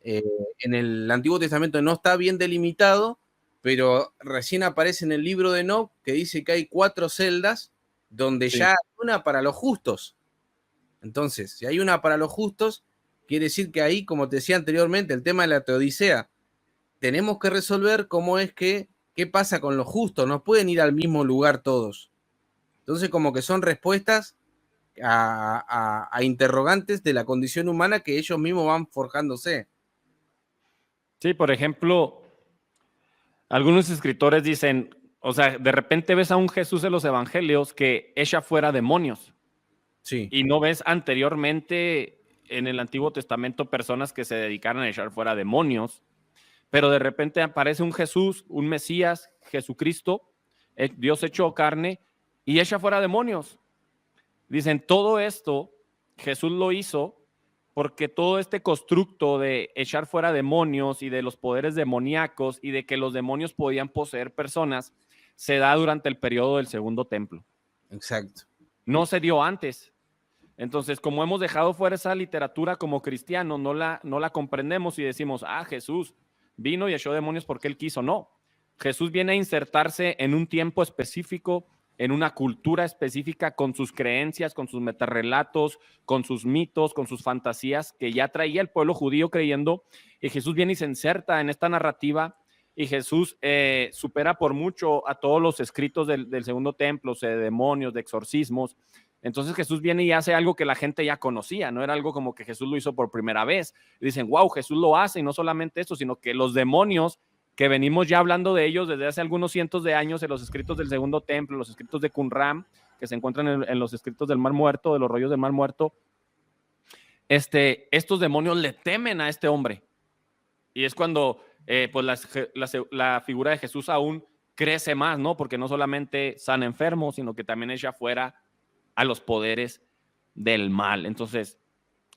En el Antiguo Testamento no está bien delimitado, pero recién aparece en el libro de Enoc que dice que hay 4 celdas donde ya hay una para los justos. Entonces, si hay una para los justos, quiere decir que ahí, como te decía anteriormente, el tema de la Teodicea, tenemos que resolver qué pasa con los justos, no pueden ir al mismo lugar todos. Entonces, como que son respuestas a interrogantes de la condición humana que ellos mismos van forjándose. Sí, por ejemplo, algunos escritores dicen, o sea, de repente ves a un Jesús de los evangelios que echa fuera demonios. Sí. Y no ves anteriormente en el Antiguo Testamento personas que se dedicaran a echar fuera demonios, pero de repente aparece un Jesús, un Mesías, Jesucristo, Dios hecho carne, y echa fuera demonios. Dicen, todo esto Jesús lo hizo porque todo este constructo de echar fuera demonios y de los poderes demoníacos y de que los demonios podían poseer personas se da durante el periodo del Segundo Templo. Exacto. No se dio antes. Entonces, como hemos dejado fuera esa literatura como cristianos, no la comprendemos y decimos, Jesús vino y echó demonios porque él quiso. No, Jesús viene a insertarse en un tiempo específico, en una cultura específica, con sus creencias, con sus metarrelatos, con sus mitos, con sus fantasías que ya traía el pueblo judío creyendo, y Jesús viene y se inserta en esta narrativa, y Jesús supera por mucho a todos los escritos del Segundo Templo, de demonios, de exorcismos. Entonces Jesús viene y hace algo que la gente ya conocía, no era algo como que Jesús lo hizo por primera vez. Y dicen, wow, Jesús lo hace, y no solamente eso, sino que los demonios que venimos ya hablando de ellos desde hace algunos cientos de años en los escritos del Segundo Templo, los escritos de Qumran, que se encuentran en los escritos del Mar Muerto, de los rollos del Mar Muerto, estos demonios le temen a este hombre. Y es cuando pues la figura de Jesús aún crece más, ¿no? Porque no solamente sana enfermos, sino que también echa fuera a los poderes del mal. Entonces,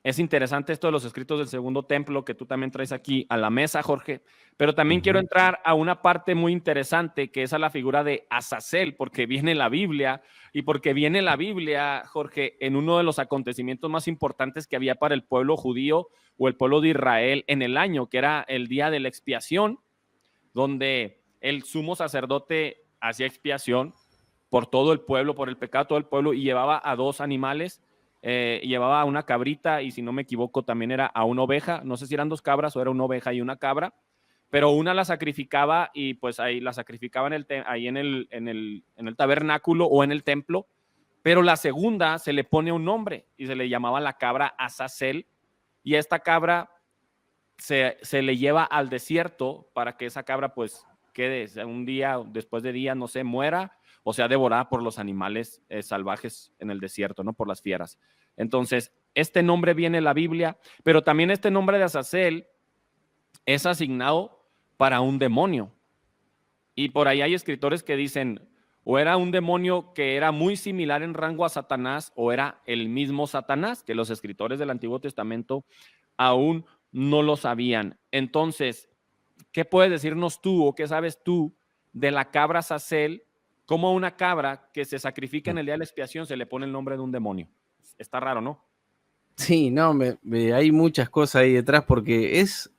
es interesante esto de los escritos del segundo templo que tú también traes aquí a la mesa, Jorge, pero también quiero entrar a una parte muy interesante que es a la figura de Azazel, porque viene la Biblia y porque viene la Biblia, Jorge, en uno de los acontecimientos más importantes que había para el pueblo judío o el pueblo de Israel en el año, que era el día de la expiación, donde el sumo sacerdote hacía expiación por todo el pueblo, por el pecado de todo el pueblo, y llevaba a 2 animales, llevaba a una cabrita, y si no me equivoco también era a una oveja, no sé si eran 2 cabras o era una oveja y una cabra, pero una la sacrificaba y pues ahí la sacrificaba ahí en el tabernáculo o en el templo, pero la segunda se le pone un nombre y se le llamaba la cabra Azazel, y esta cabra se le lleva al desierto para que esa cabra pues quede un día, después de día, no sé, muera o sea devorada por los animales salvajes en el desierto, ¿no? Por las fieras. Entonces, este nombre viene en la Biblia, pero también este nombre de Azazel es asignado para un demonio. Y por ahí hay escritores que dicen, o era un demonio que era muy similar en rango a Satanás, o era el mismo Satanás, que los escritores del Antiguo Testamento aún no lo sabían. Entonces, ¿qué puedes decirnos tú o qué sabes tú de la cabra Azazel? Como una cabra que se sacrifica en el día de la expiación se le pone el nombre de un demonio. Está raro, ¿no? Sí, no, hay muchas cosas ahí detrás porque es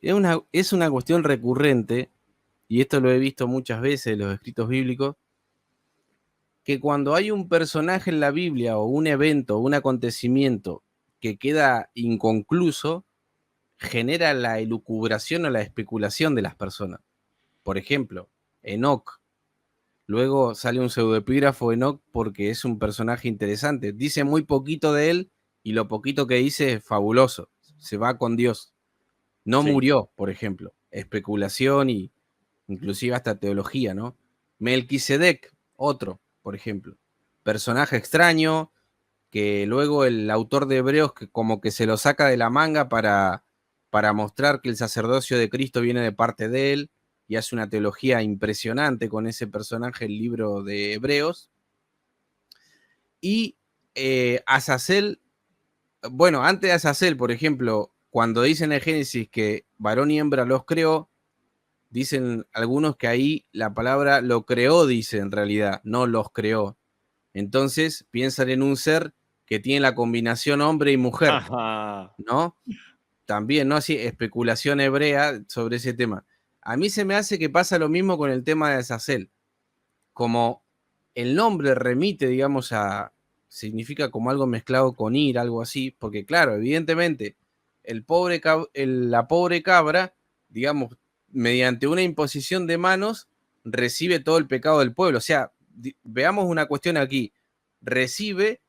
una cuestión recurrente, y esto lo he visto muchas veces en los escritos bíblicos, que cuando hay un personaje en la Biblia o un evento o un acontecimiento que queda inconcluso, genera la elucubración o la especulación de las personas. Por ejemplo, Enoc. Luego sale un pseudoepígrafo de Enoc porque es un personaje interesante. Dice muy poquito de él y lo poquito que dice es fabuloso. Se va con Dios. No murió, por ejemplo. Especulación y inclusive hasta teología, ¿no? Melquisedec, otro, por ejemplo. Personaje extraño que luego el autor de Hebreos que como que se lo saca de la manga para mostrar que el sacerdocio de Cristo viene de parte de él y hace una teología impresionante con ese personaje, el libro de Hebreos. Y Azazel, bueno, antes de Azazel, por ejemplo, cuando dicen en Génesis que varón y hembra los creó, dicen algunos que ahí la palabra lo creó, dice en realidad, no los creó. Entonces piensan en un ser que tiene la combinación hombre y mujer, Ajá. ¿no? También, ¿no? Así, especulación hebrea sobre ese tema. A mí se me hace que pasa lo mismo con el tema de Azazel. Como el nombre remite, digamos, significa como algo mezclado con ira, algo así, porque claro, evidentemente, la pobre cabra, digamos, mediante una imposición de manos, recibe todo el pecado del pueblo. O sea, veamos una cuestión aquí. Recibe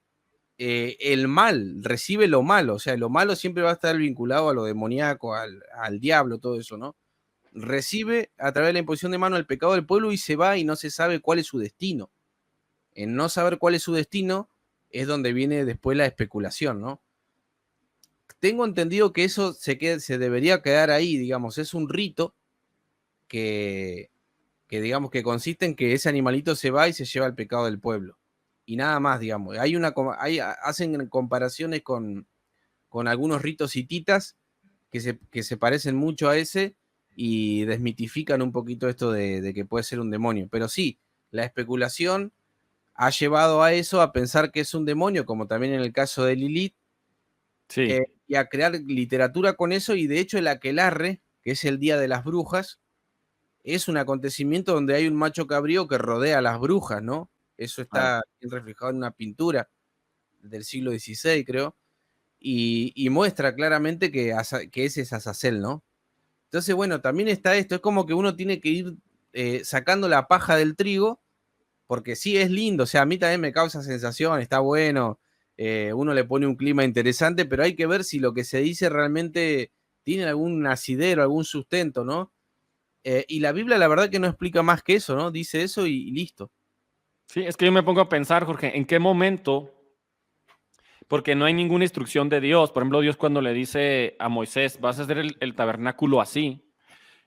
el mal, recibe lo malo. O sea, lo malo siempre va a estar vinculado a lo demoníaco, al diablo, todo eso, ¿no? Recibe a través de la imposición de mano el pecado del pueblo y se va y no se sabe cuál es su destino. En no saber cuál es su destino es donde viene después la especulación, ¿no? Tengo entendido que eso se debería quedar ahí, digamos, es un rito que digamos que consiste en que ese animalito se va y se lleva el pecado del pueblo. Y nada más, digamos. Hacen comparaciones con algunos ritos hititas que se parecen mucho a ese y desmitifican un poquito esto de que puede ser un demonio. Pero sí, la especulación ha llevado a eso, a pensar que es un demonio, como también en el caso de Lilith, Sí. y a crear literatura con eso, y de hecho el aquelarre, que es el Día de las Brujas, es un acontecimiento donde hay un macho cabrío que rodea a las brujas, ¿no? Eso está reflejado en una pintura del siglo XVI, creo, y muestra claramente que ese es Azazel, ¿no? Entonces, bueno, también está esto, es como que uno tiene que ir sacando la paja del trigo, porque sí es lindo, o sea, a mí también me causa sensación, está bueno, uno le pone un clima interesante, pero hay que ver si lo que se dice realmente tiene algún asidero, algún sustento, ¿no? Y la Biblia la verdad que no explica más que eso, ¿no? Dice eso y listo. Sí, es que yo me pongo a pensar, Jorge, ¿en qué momento? Porque no hay ninguna instrucción de Dios. Por ejemplo, Dios cuando le dice a Moisés, vas a hacer el tabernáculo así.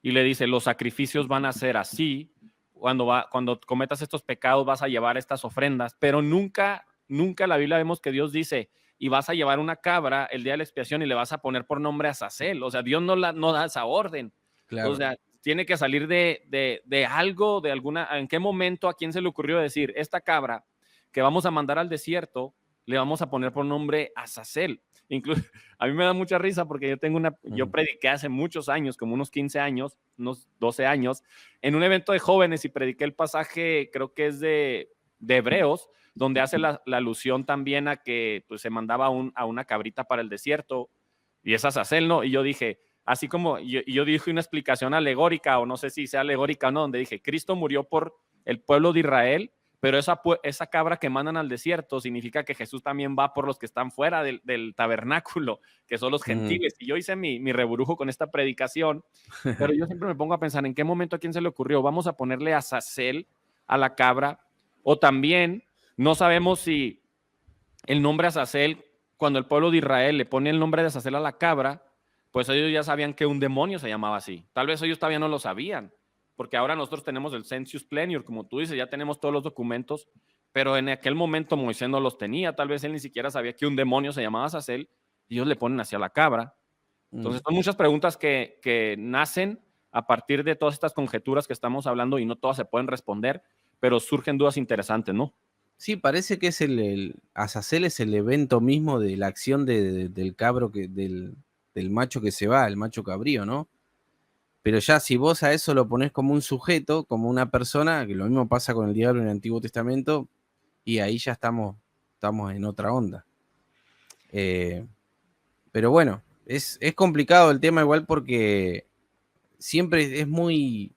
y le dice, los sacrificios van a ser así, cuando cometas estos pecados vas a llevar estas ofrendas, pero nunca en la Biblia vemos que Dios dice, y vas a llevar una cabra el día de la expiación y le vas a poner por nombre a Azazel. O sea, Dios no da esa orden. Claro. O sea, tiene que salir de algo, de alguna, ¿en qué momento a quién se le ocurrió decir, esta cabra que vamos a mandar al desierto, le vamos a poner por nombre Azazel? Incluso, a mí me da mucha risa porque yo prediqué hace muchos años, como unos 15 años, unos 12 años, en un evento de jóvenes y prediqué el pasaje, creo que es de Hebreos, donde hace la alusión también a que pues, se mandaba a una cabrita para el desierto, y es Azazel, ¿no? Y yo dije, así como yo dije una explicación alegórica, o no sé si sea alegórica o no, donde dije, Cristo murió por el pueblo de Israel, pero esa cabra que mandan al desierto significa que Jesús también va por los que están fuera del tabernáculo, que son los gentiles. Y yo hice mi reburujo con esta predicación, pero yo siempre me pongo a pensar, ¿en qué momento a quién se le ocurrió? Vamos a ponerle Azazel a la cabra, o también no sabemos si el nombre Azazel, cuando el pueblo de Israel le pone el nombre de Azazel a la cabra, pues ellos ya sabían que un demonio se llamaba así. Tal vez ellos todavía no lo sabían, porque ahora nosotros tenemos el Census Plenior, como tú dices, ya tenemos todos los documentos, pero en aquel momento Moisés no los tenía, tal vez él ni siquiera sabía que un demonio se llamaba Azazel, y ellos le ponen hacia la cabra. Entonces son muchas preguntas que nacen a partir de todas estas conjeturas que estamos hablando, y no todas se pueden responder, pero surgen dudas interesantes, ¿no? Sí, parece que es Azazel es el evento mismo de la acción del cabro, del macho que se va, el macho cabrío, ¿no? Pero ya si vos a eso lo ponés como un sujeto, como una persona, que lo mismo pasa con el diablo en el Antiguo Testamento, y ahí ya estamos en otra onda. Pero bueno, es complicado el tema igual porque siempre es muy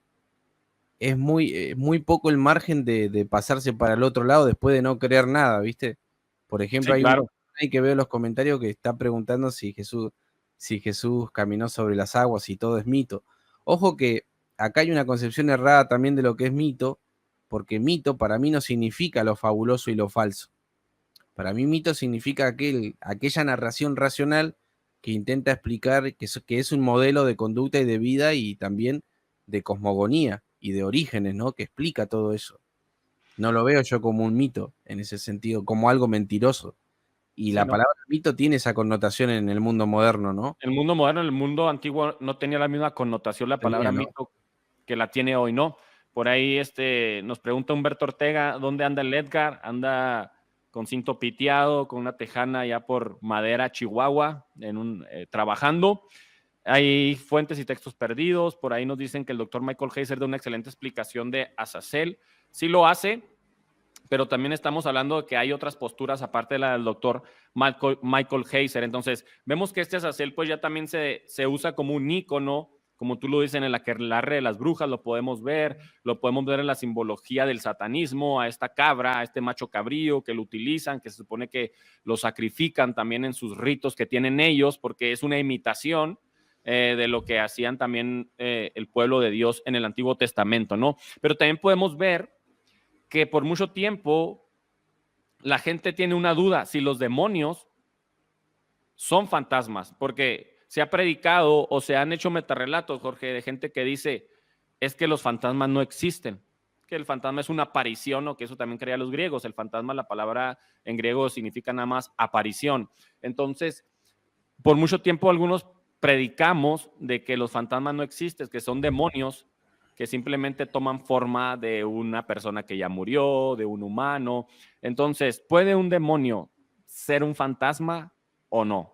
poco el margen de pasarse para el otro lado después de no creer nada, ¿viste? Por ejemplo, sí, claro. Hay que ver los comentarios que está preguntando si Jesús caminó sobre las aguas y todo es mito. Ojo que acá hay una concepción errada también de lo que es mito, porque mito para mí no significa lo fabuloso y lo falso. Para mí mito significa aquella narración racional que intenta explicar que es un modelo de conducta y de vida y también de cosmogonía y de orígenes, ¿no? Que explica todo eso. No lo veo yo como un mito en ese sentido, como algo mentiroso. Y la palabra mito tiene esa connotación en el mundo moderno, ¿no? El mundo moderno, el mundo antiguo no tenía la misma connotación la palabra mito que la tiene hoy, ¿no? Por ahí nos pregunta Humberto Ortega, ¿dónde anda el Edgar? Anda con cinto piteado, con una tejana ya por Madera, Chihuahua, trabajando. Hay fuentes y textos perdidos. Por ahí nos dicen que el doctor Michael Heiser da una excelente explicación de Azazel. Sí lo hace, pero también estamos hablando de que hay otras posturas aparte de la del doctor Michael Heiser. Entonces, vemos que este Azazel pues ya también se usa como un ícono, como tú lo dices, en el aquelarre de las brujas, lo podemos ver en la simbología del satanismo, a esta cabra, a este macho cabrío que lo utilizan, que se supone que lo sacrifican también en sus ritos que tienen ellos, porque es una imitación de lo que hacían también el pueblo de Dios en el Antiguo Testamento, ¿no? Pero también podemos ver que por mucho tiempo la gente tiene una duda si los demonios son fantasmas, porque se ha predicado o se han hecho metarrelatos, Jorge, de gente que dice es que los fantasmas no existen, que el fantasma es una aparición, o que eso también creían los griegos. El fantasma, la palabra en griego significa nada más aparición. Entonces, por mucho tiempo algunos predicamos de que los fantasmas no existen, que son demonios que simplemente toman forma de una persona que ya murió, de un humano. Entonces, ¿puede un demonio ser un fantasma o no?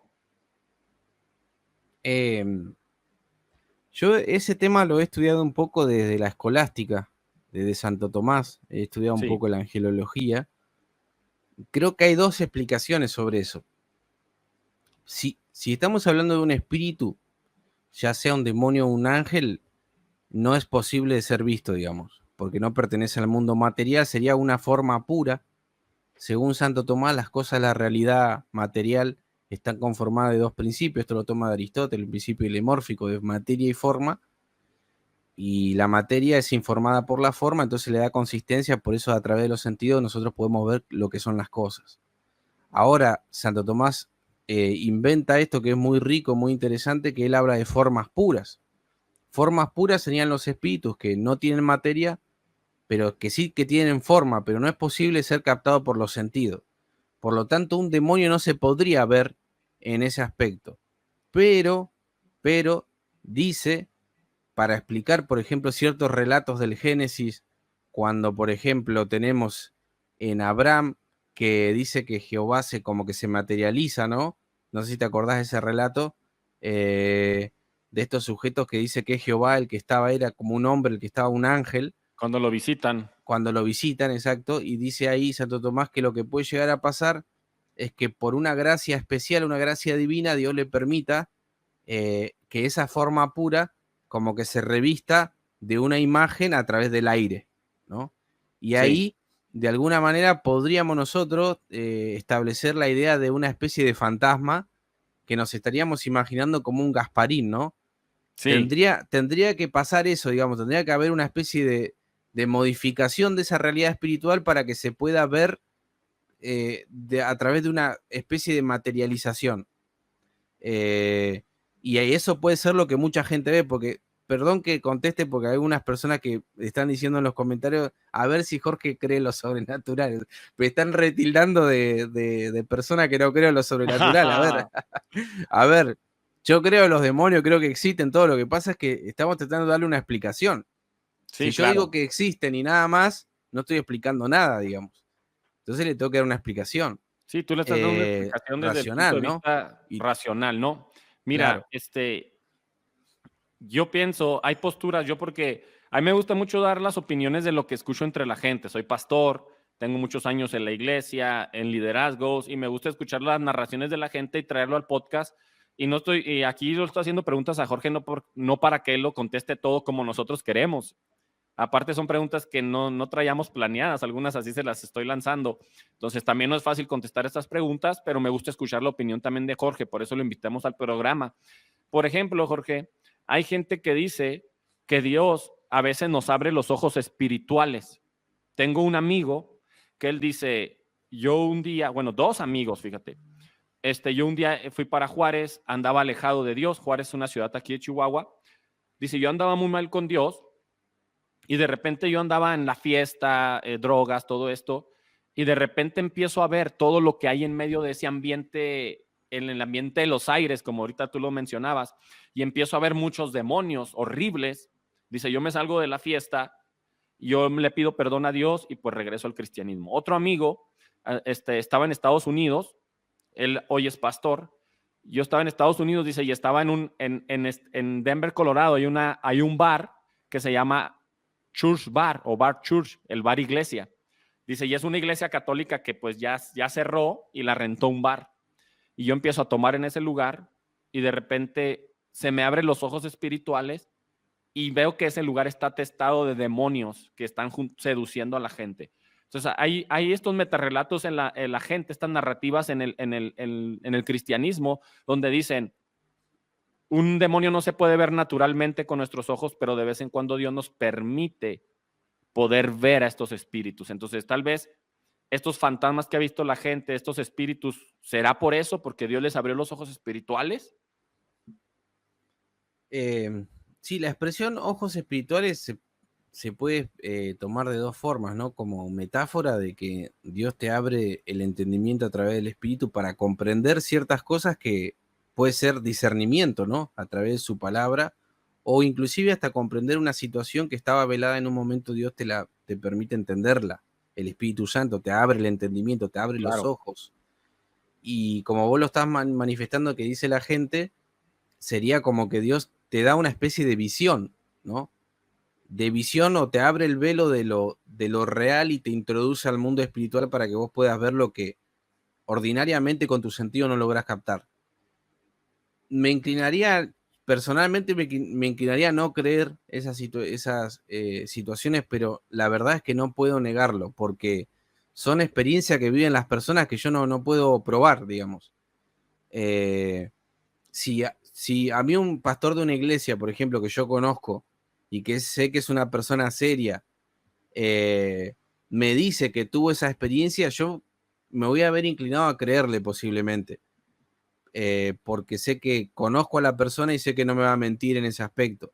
Yo ese tema lo he estudiado un poco desde la escolástica, desde Santo Tomás. He estudiado un poco la angelología. Creo que hay dos explicaciones sobre eso. Si estamos hablando de un espíritu, ya sea un demonio o un ángel, no es posible de ser visto, digamos, porque no pertenece al mundo material, sería una forma pura. Según Santo Tomás, las cosas de la realidad material están conformadas de dos principios. Esto lo toma de Aristóteles, el principio dilemórfico de materia y forma. Y la materia es informada por la forma, entonces le da consistencia, por eso a través de los sentidos nosotros podemos ver lo que son las cosas. Ahora, Santo Tomás inventa esto que es muy rico, muy interesante, que él habla de formas puras. Formas puras serían los espíritus que no tienen materia, pero que sí que tienen forma, pero no es posible ser captado por los sentidos. Por lo tanto, un demonio no se podría ver en ese aspecto. Pero dice, para explicar, por ejemplo, ciertos relatos del Génesis, cuando, por ejemplo, tenemos en Abraham que dice que Jehová como que se materializa, ¿no? No sé si te acordás de ese relato, de estos sujetos que dice que Jehová, el que estaba, era como un hombre, el que estaba un ángel. Cuando lo visitan. Cuando lo visitan, exacto, y dice ahí Santo Tomás que lo que puede llegar a pasar es que por una gracia especial, una gracia divina, Dios le permita que esa forma pura como que se revista de una imagen a través del aire, ¿no? Y ahí, de alguna manera, podríamos nosotros establecer la idea de una especie de fantasma que nos estaríamos imaginando como un Gasparín, ¿no? Sí. Tendría que pasar eso, digamos, tendría que haber una especie de modificación de esa realidad espiritual para que se pueda ver a través de una especie de materialización. Y eso puede ser lo que mucha gente ve, porque, perdón que conteste, porque hay algunas personas que están diciendo en los comentarios, a ver si Jorge cree en lo sobrenatural, pero están retildando de persona que no creo en lo sobrenatural. A ver, yo creo en los demonios, creo que existen, todo lo que pasa es que estamos tratando de darle una explicación. Sí, si yo digo que existen y nada más, no estoy explicando nada, digamos. Entonces le tengo que dar una explicación. Sí, tú le estás dando una explicación desde racional, el punto de vista racional, ¿no? Mira, claro. Yo pienso, hay posturas, porque a mí me gusta mucho dar las opiniones de lo que escucho entre la gente. Soy pastor, tengo muchos años en la iglesia, en liderazgos, y me gusta escuchar las narraciones de la gente y traerlo al podcast. Y aquí yo estoy haciendo preguntas a Jorge no para que él lo conteste todo como nosotros queremos. Aparte son preguntas que no traíamos planeadas, algunas así se las estoy lanzando. Entonces también no es fácil contestar estas preguntas, pero me gusta escuchar la opinión también de Jorge, por eso lo invitamos al programa. Por ejemplo, Jorge, hay gente que dice que Dios a veces nos abre los ojos espirituales. Tengo un amigo que él dice, dos amigos, fíjate. Yo un día fui para Juárez, andaba alejado de Dios. Juárez es una ciudad aquí de Chihuahua. Dice, yo andaba muy mal con Dios y de repente yo andaba en la fiesta, drogas, todo esto, y de repente empiezo a ver todo lo que hay en medio de ese ambiente, en el ambiente de los aires, como ahorita tú lo mencionabas, y empiezo a ver muchos demonios horribles. Dice, yo me salgo de la fiesta, yo le pido perdón a Dios y pues regreso al cristianismo. Otro amigo estaba en Estados Unidos, él hoy es pastor, yo estaba en Estados Unidos, dice, y estaba en Denver, Colorado, hay un bar que se llama Church Bar o Bar Church, el bar iglesia. Dice, y es una iglesia católica que pues ya cerró y la rentó un bar. Y yo empiezo a tomar en ese lugar y de repente se me abren los ojos espirituales y veo que ese lugar está atestado de demonios que están seduciendo a la gente. Entonces hay estos metarrelatos en la gente, estas narrativas en el cristianismo, donde dicen, un demonio no se puede ver naturalmente con nuestros ojos, pero de vez en cuando Dios nos permite poder ver a estos espíritus. Entonces, tal vez estos fantasmas que ha visto la gente, estos espíritus, ¿será por eso? ¿Porque Dios les abrió los ojos espirituales? Sí, la expresión ojos espirituales se puede tomar de dos formas, ¿no? Como metáfora de que Dios te abre el entendimiento a través del espíritu para comprender ciertas cosas que puede ser discernimiento, ¿no? A través de su palabra, o inclusive hasta comprender una situación que estaba velada en un momento, Dios te permite entenderla. El Espíritu Santo te abre el entendimiento, te abre los ojos. Y como vos lo estás manifestando que dice la gente, sería como que Dios te da una especie de visión, ¿no? De visión, o te abre el velo de lo real y te introduce al mundo espiritual para que vos puedas ver lo que ordinariamente con tu sentido no lográs captar. Personalmente me inclinaría a no creer esas situaciones, pero la verdad es que no puedo negarlo, porque son experiencias que viven las personas que yo no puedo probar, digamos. Si a mí un pastor de una iglesia, por ejemplo, que yo conozco y que sé que es una persona seria, me dice que tuvo esa experiencia, yo me voy a ver inclinado a creerle posiblemente. Porque sé que conozco a la persona y sé que no me va a mentir en ese aspecto.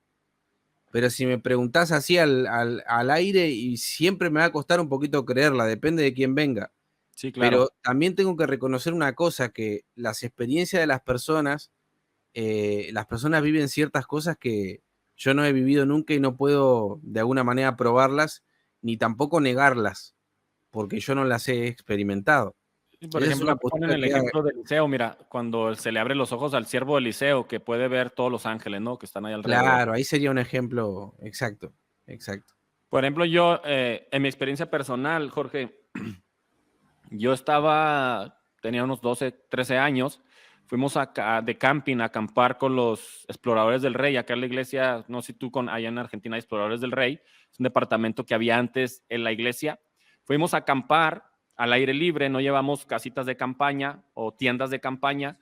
pero si me preguntás así al aire, y siempre me va a costar un poquito creerla, depende de quién venga. Sí, claro. Pero también tengo que reconocer una cosa, que las experiencias de las personas viven ciertas cosas que yo no he vivido nunca y no puedo de alguna manera probarlas, ni tampoco negarlas, porque yo no las he experimentado. Por Esa es ejemplo, una aquí ponen postura el que ejemplo de Eliseo, mira, cuando se le abre los ojos al siervo de Eliseo, que puede ver todos los ángeles, ¿no? Que están ahí alrededor. claro, ahí sería un ejemplo exacto. Por ejemplo, yo, en mi experiencia personal, Jorge, yo tenía unos 12, 13 años, fuimos de camping a acampar con los Exploradores del Rey, acá en la iglesia, no sé si tú allá en Argentina hay Exploradores del Rey, es un departamento que había antes en la iglesia. Fuimos a acampar al aire libre, no llevamos casitas de campaña o tiendas de campaña,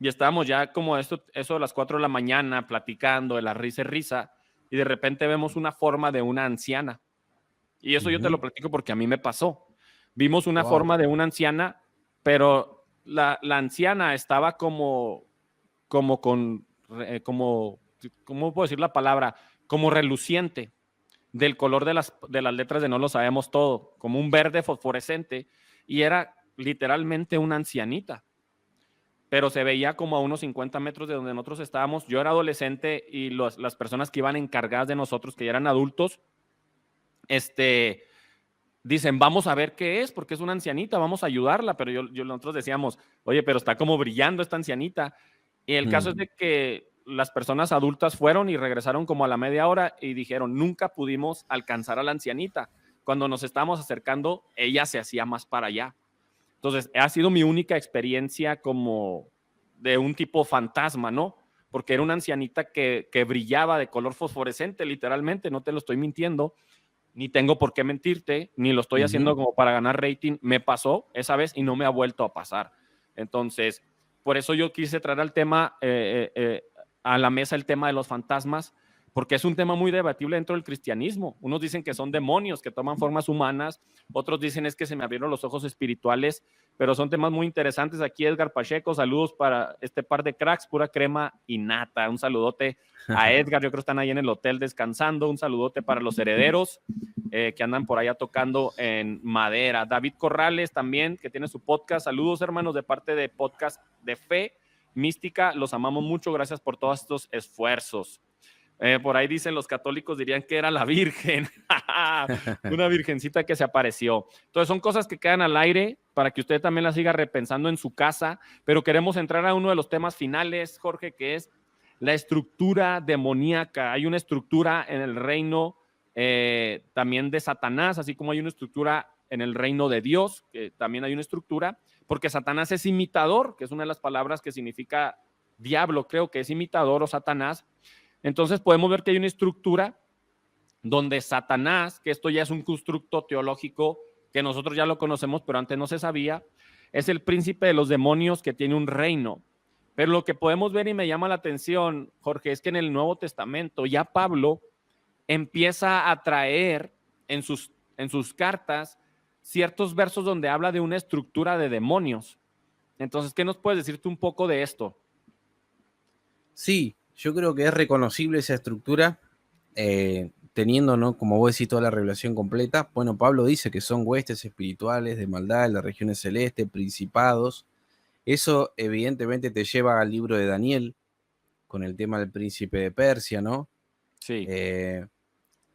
y estábamos ya como eso de las 4 de la mañana platicando de la risa y risa, y de repente vemos una forma de una anciana. Y eso yo te lo platico porque a mí me pasó. Vimos una forma de una anciana, pero la anciana estaba como con, ¿cómo puedo decir la palabra? Como reluciente del color de las letras de No lo sabemos todo, como un verde fosforescente, y era literalmente una ancianita, pero se veía como a unos 50 metros de donde nosotros estábamos. Yo era adolescente y las personas que iban encargadas de nosotros, que ya eran adultos, dicen, vamos a ver qué es, porque es una ancianita, vamos a ayudarla, pero nosotros decíamos, oye, pero está como brillando esta ancianita. Y el caso es de que las personas adultas fueron y regresaron como a la media hora y dijeron, nunca pudimos alcanzar a la ancianita. Cuando nos estábamos acercando, ella se hacía más para allá. Entonces, ha sido mi única experiencia como de un tipo fantasma, ¿no? Porque era una ancianita que brillaba de color fosforescente, literalmente, no te lo estoy mintiendo, ni tengo por qué mentirte, ni lo estoy haciendo como para ganar rating. Me pasó esa vez y no me ha vuelto a pasar. Entonces, por eso yo quise traer al tema, a la mesa, el tema de los fantasmas, porque es un tema muy debatible dentro del cristianismo. Unos dicen que son demonios que toman formas humanas, otros dicen es que se me abrieron los ojos espirituales, pero son temas muy interesantes. Aquí Edgar Pacheco, saludos para este par de cracks, pura crema y nata. Un saludote a Edgar, yo creo que están ahí en el hotel descansando. Un saludote para los herederos que andan por allá tocando en madera. David Corrales también, que tiene su podcast. Saludos, hermanos, de parte de Podcast de Fe Mística. Los amamos mucho. Gracias por todos estos esfuerzos. Por ahí dicen los católicos, dirían que era la Virgen. Una virgencita que se apareció. Entonces son cosas que quedan al aire para que usted también las siga repensando en su casa, pero queremos entrar a uno de los temas finales, Jorge, que es la estructura demoníaca. Hay una estructura en el reino también de Satanás, así como hay una estructura en el reino de Dios, que también hay una estructura, porque Satanás es imitador, que es una de las palabras que significa diablo, creo que es imitador o Satanás. Entonces podemos ver que hay una estructura donde Satanás, que esto ya es un constructo teológico que nosotros ya lo conocemos, pero antes no se sabía, es el príncipe de los demonios que tiene un reino. Pero lo que podemos ver y me llama la atención, Jorge, es que en el Nuevo Testamento ya Pablo empieza a traer en sus cartas ciertos versos donde habla de una estructura de demonios. Entonces, ¿qué nos puedes decirte un poco de esto? Sí, yo creo que es reconocible esa estructura, teniendo, ¿no?, como vos decís, toda la revelación completa. Bueno, Pablo dice que son huestes espirituales de maldad en las regiones celestes, principados. Eso evidentemente te lleva al libro de Daniel, con el tema del príncipe de Persia, ¿no? Sí.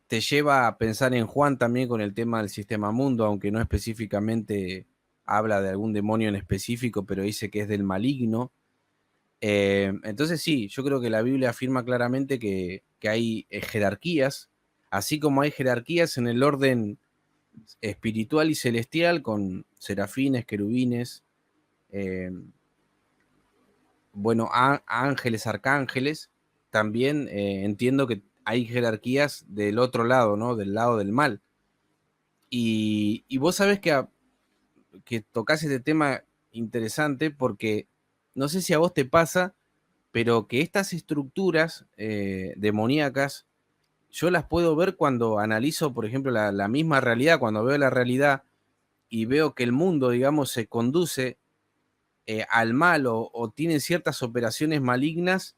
Te lleva a pensar en Juan también con el tema del sistema mundo, aunque no específicamente habla de algún demonio en específico, pero dice que es del maligno. Entonces sí, yo creo que la Biblia afirma claramente que hay jerarquías, así como hay jerarquías en el orden espiritual y celestial, con serafines, querubines, bueno, ángeles, arcángeles. También entiendo que hay jerarquías del otro lado, ¿no?, del lado del mal. Y vos sabés que tocás este tema interesante, porque no sé si a vos te pasa, pero que estas estructuras demoníacas, yo las puedo ver cuando analizo, por ejemplo, la misma realidad, cuando veo la realidad y veo que el mundo, digamos, se conduce al mal, o tiene ciertas operaciones malignas,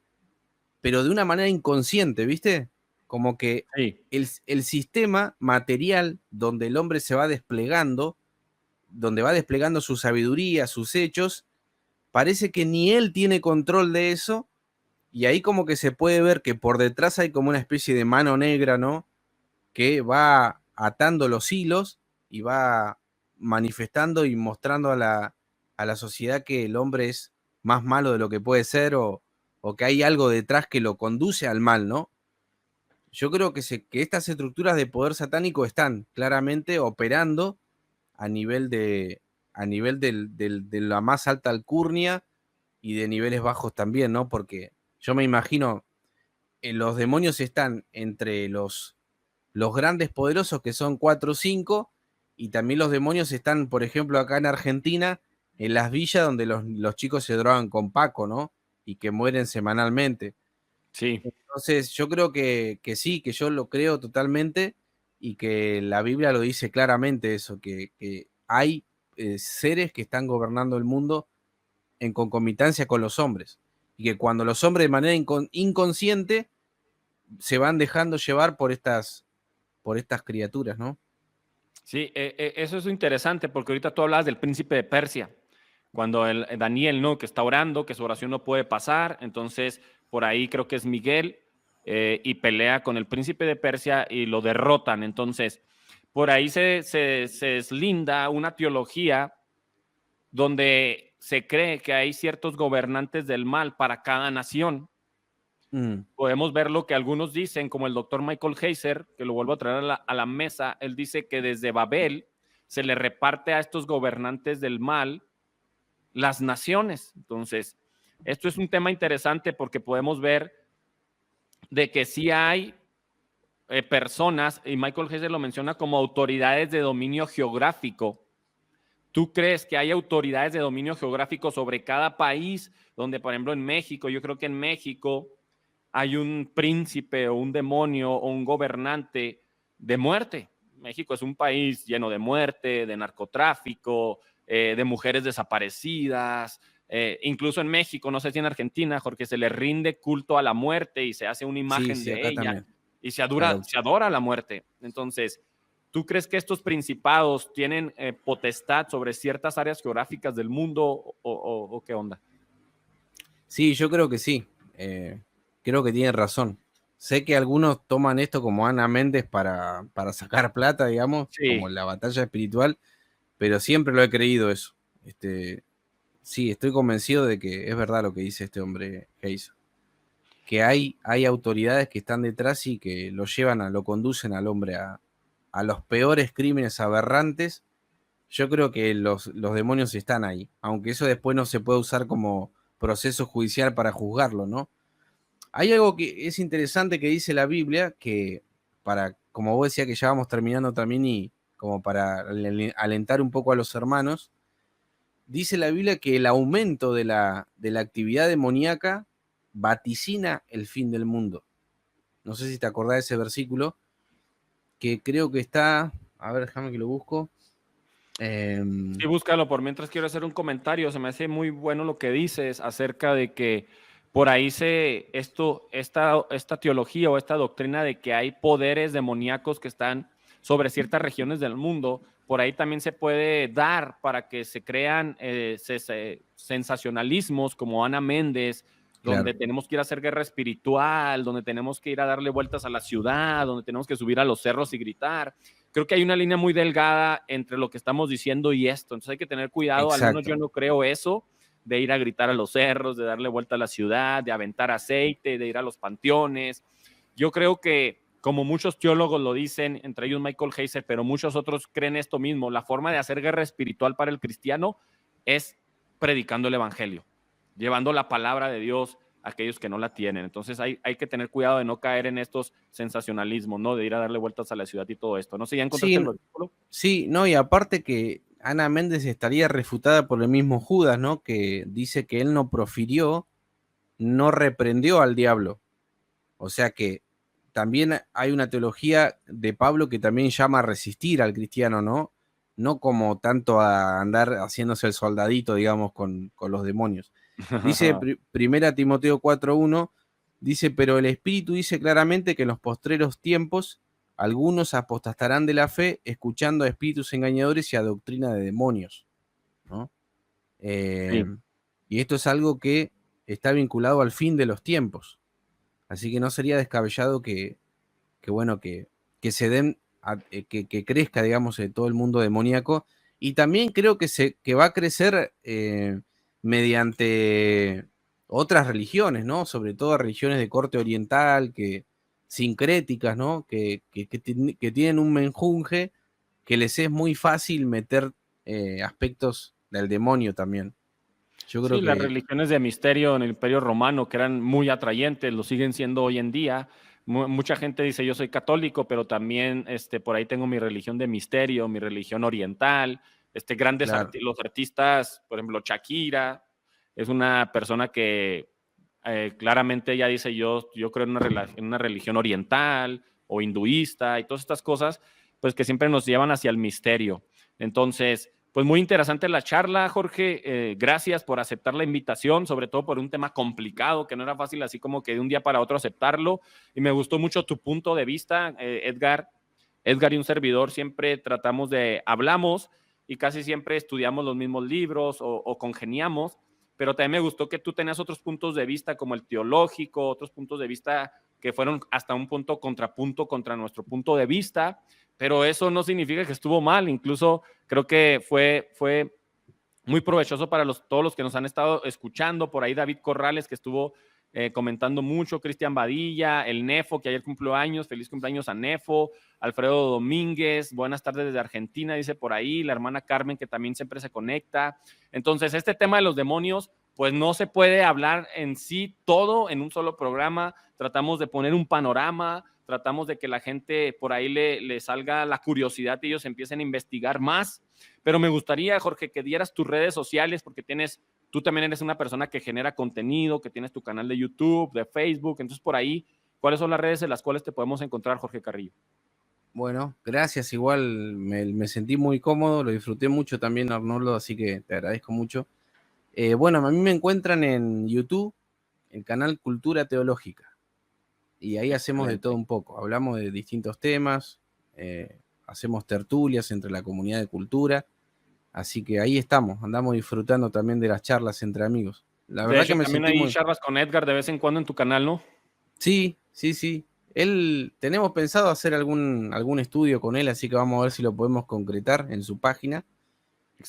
pero de una manera inconsciente, ¿viste? como que Sí. el sistema material donde el hombre se va desplegando, donde va desplegando su sabiduría, sus hechos, parece que ni él tiene control de eso, y ahí como que se puede ver que por detrás hay como una especie de mano negra, ¿no? Que va atando los hilos y va manifestando y mostrando a la sociedad que el hombre es más malo de lo que puede ser, o que hay algo detrás que lo conduce al mal, ¿no? Yo creo que estas estructuras de poder satánico están claramente operando a nivel de la más alta alcurnia y de niveles bajos también, ¿no? Porque yo me imagino, los demonios están entre los grandes poderosos, que son 4 o 5, y también los demonios están, por ejemplo, acá en Argentina, en las villas donde los chicos se drogan con Paco, ¿no? Y que mueren semanalmente. Sí. Entonces, yo creo que sí, que yo lo creo totalmente, y que la Biblia lo dice claramente eso, que hay seres que están gobernando el mundo en concomitancia con los hombres, y que cuando los hombres de manera inconsciente se van dejando llevar por estas criaturas, ¿no? Sí, eso es interesante porque ahorita tú hablabas del príncipe de Persia, cuando Daniel, ¿no? Que está orando, que su oración no puede pasar, entonces por ahí creo que es Miguel, y pelea con el príncipe de Persia y lo derrotan. Entonces, por ahí se deslinda una teología donde se cree que hay ciertos gobernantes del mal para cada nación. Podemos ver lo que algunos dicen, como el doctor Michael Heiser, que lo vuelvo a traer a la mesa. Él dice que desde Babel se le reparte a estos gobernantes del mal las naciones. Entonces, esto es un tema interesante porque podemos ver de que sí hay personas, y Michael Heiser lo menciona como autoridades de dominio geográfico. ¿Tú crees que hay autoridades de dominio geográfico sobre cada país? Donde, por ejemplo, en México, yo creo que en México hay un príncipe o un demonio o un gobernante de muerte. México es un país lleno de muerte, de narcotráfico, de mujeres desaparecidas. Incluso en México, no sé si en Argentina, Jorge, se le rinde culto a la muerte y se hace una imagen Sí, de acá ella también. y se adora la muerte. Entonces, ¿tú crees que estos principados tienen potestad sobre ciertas áreas geográficas del mundo o qué onda? Sí, yo creo que sí. Creo que tiene razón. Sé que algunos toman esto como Ana Méndez para sacar plata, digamos, como Sí. la batalla espiritual, pero siempre lo he creído eso. Sí, estoy convencido de que es verdad lo que dice este hombre Hayes, que hay autoridades que están detrás y que lo conducen al hombre a los peores crímenes aberrantes. Yo creo que los demonios están ahí, aunque eso después no se puede usar como proceso judicial para juzgarlo, ¿no? Hay algo que es interesante que dice la Biblia, que como vos decías que ya vamos terminando también, y como para alentar un poco a los hermanos, dice la Biblia que el aumento de la actividad demoníaca vaticina el fin del mundo. No sé si te acordás de ese versículo, que creo que está, a ver, déjame que lo busco. Sí, búscalo. Por mientras quiero hacer un comentario. Se me hace muy bueno lo que dices acerca de que por ahí esta teología o esta doctrina de que hay poderes demoníacos que están sobre ciertas regiones del mundo, por ahí también se puede dar para que se crean sensacionalismos como Ana Méndez, donde Claro, tenemos que ir a hacer guerra espiritual, donde tenemos que ir a darle vueltas a la ciudad, donde tenemos que subir a los cerros y gritar. Creo que hay una línea muy delgada entre lo que estamos diciendo y esto. Entonces hay que tener cuidado, al menos yo exacto. no creo eso, de ir a gritar a los cerros, de darle vuelta a la ciudad, de aventar aceite, de ir a los panteones. Yo creo que, como muchos teólogos lo dicen, entre ellos Michael Heiser, pero muchos otros creen esto mismo, la forma de hacer guerra espiritual para el cristiano es predicando el evangelio, llevando la palabra de Dios a aquellos que no la tienen. Entonces hay que tener cuidado de no caer en estos sensacionalismos, ¿no? De ir a darle vueltas a la ciudad y todo esto. No sé, ¿ya encontraste el Sí, versículo? sí, no, y aparte que Ana Méndez estaría refutada por el mismo Judas, ¿no? Que dice que él no profirió, no reprendió al diablo. O sea que también hay una teología de Pablo que también llama a resistir al cristiano, ¿no? No como tanto a andar haciéndose el soldadito, digamos, con los demonios. Dice 1 Timoteo 4:1 Dice, pero el Espíritu dice claramente que en los postreros tiempos algunos apostatarán de la fe escuchando a espíritus engañadores y a doctrina de demonios, ¿no? Sí. Y esto es algo que está vinculado al fin de los tiempos. Así que no sería descabellado que se den, que crezca, digamos, todo el mundo demoníaco. Y también creo que va a crecer mediante otras religiones, ¿no? Sobre todo religiones de corte oriental, sincréticas, ¿no? Que tienen un menjunje que les es muy fácil meter aspectos del demonio también. Yo creo Sí, las que... religiones de misterio en el Imperio Romano, que eran muy atrayentes, lo siguen siendo hoy en día. Mucha gente dice, yo soy católico, pero también por ahí tengo mi religión de misterio, mi religión oriental. Claro. Los artistas, por ejemplo, Shakira, es una persona que claramente ella dice, yo creo en una religión oriental o hinduista y todas estas cosas, pues que siempre nos llevan hacia el misterio. Entonces, pues muy interesante la charla, Jorge. Gracias por aceptar la invitación, sobre todo por un tema complicado, que no era fácil así como que de un día para otro aceptarlo. Y me gustó mucho tu punto de vista, Edgar. Edgar y un servidor siempre hablamos y casi siempre estudiamos los mismos libros o congeniamos, pero también me gustó que tú tenías otros puntos de vista como el teológico, otros puntos de vista que fueron hasta un punto contrapunto contra nuestro punto de vista, pero eso no significa que estuvo mal, incluso creo que fue muy provechoso para todos los que nos han estado escuchando. Por ahí David Corrales, que estuvo comentando mucho, Cristian Badilla, el Nefo, que ayer cumplió años, feliz cumpleaños a Nefo, Alfredo Domínguez, buenas tardes desde Argentina, dice por ahí, la hermana Carmen, que también siempre se conecta. Entonces, este tema de los demonios, pues no se puede hablar en sí todo en un solo programa, tratamos de poner un panorama, tratamos de que la gente por ahí le salga la curiosidad y ellos empiecen a investigar más, pero me gustaría, Jorge, que dieras tus redes sociales, porque tú también eres una persona que genera contenido, que tienes tu canal de YouTube, de Facebook, entonces por ahí, ¿cuáles son las redes en las cuales te podemos encontrar, Jorge Carrillo? Bueno, gracias, igual me sentí muy cómodo, lo disfruté mucho también, Arnoldo, así que te agradezco mucho. Bueno, a mí me encuentran en YouTube, el canal Cultura Teológica, y ahí hacemos de todo Excelente. un poco, hablamos de distintos temas, hacemos tertulias entre la comunidad de cultura, así que ahí estamos, andamos disfrutando también de las charlas entre amigos. La De verdad hecho, que me también sentí ahí muy... charlas con Edgar de vez en cuando en tu canal, ¿no? Sí, sí, sí. Tenemos pensado hacer algún estudio con él, así que vamos a ver si lo podemos concretar en su página.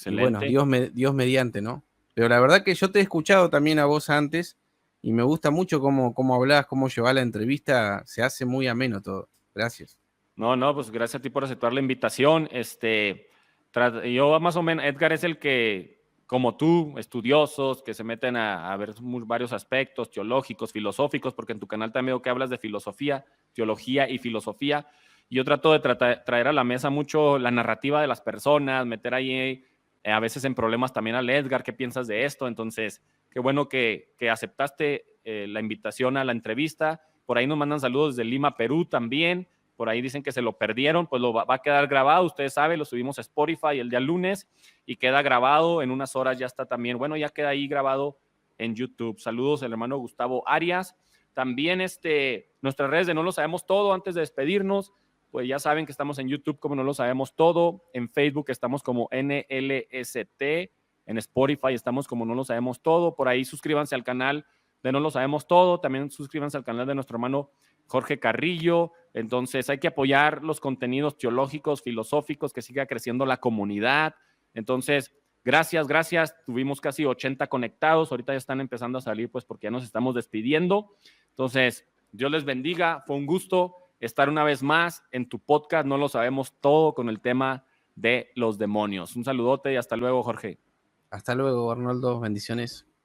Y bueno, Excelente. Dios mediante, ¿no? Pero la verdad que yo te he escuchado también a vos antes y me gusta mucho cómo hablás, cómo llevás la entrevista. Se hace muy ameno todo. Gracias. No, pues gracias a ti por aceptar la invitación. Yo más o menos, Edgar es el que, como tú, estudiosos que se meten a ver varios aspectos teológicos, filosóficos, porque en tu canal también veo que hablas de filosofía, teología y filosofía. Y yo trato de traer a la mesa mucho la narrativa de las personas, meter ahí a veces en problemas también al Edgar, ¿qué piensas de esto? Entonces, qué bueno que aceptaste la invitación a la entrevista. Por ahí nos mandan saludos desde Lima, Perú también. Por ahí dicen que se lo perdieron, pues va a quedar grabado, ustedes saben, lo subimos a Spotify el día lunes y queda grabado, en unas horas ya está también, bueno, ya queda ahí grabado en YouTube. Saludos al hermano Gustavo Arias. También nuestras redes de No Lo Sabemos Todo, antes de despedirnos, pues ya saben que estamos en YouTube como No Lo Sabemos Todo, en Facebook estamos como NLST, en Spotify estamos como No Lo Sabemos Todo, por ahí suscríbanse al canal de No Lo Sabemos Todo, también suscríbanse al canal de nuestro hermano Jorge Carrillo. Entonces hay que apoyar los contenidos teológicos, filosóficos, que siga creciendo la comunidad. Entonces, gracias. Tuvimos casi 80 conectados. Ahorita ya están empezando a salir, pues porque ya nos estamos despidiendo. Entonces, Dios les bendiga. Fue un gusto estar una vez más en tu podcast. No Lo Sabemos Todo con el tema de los demonios. Un saludote y hasta luego, Jorge. Hasta luego, Arnoldo. Bendiciones.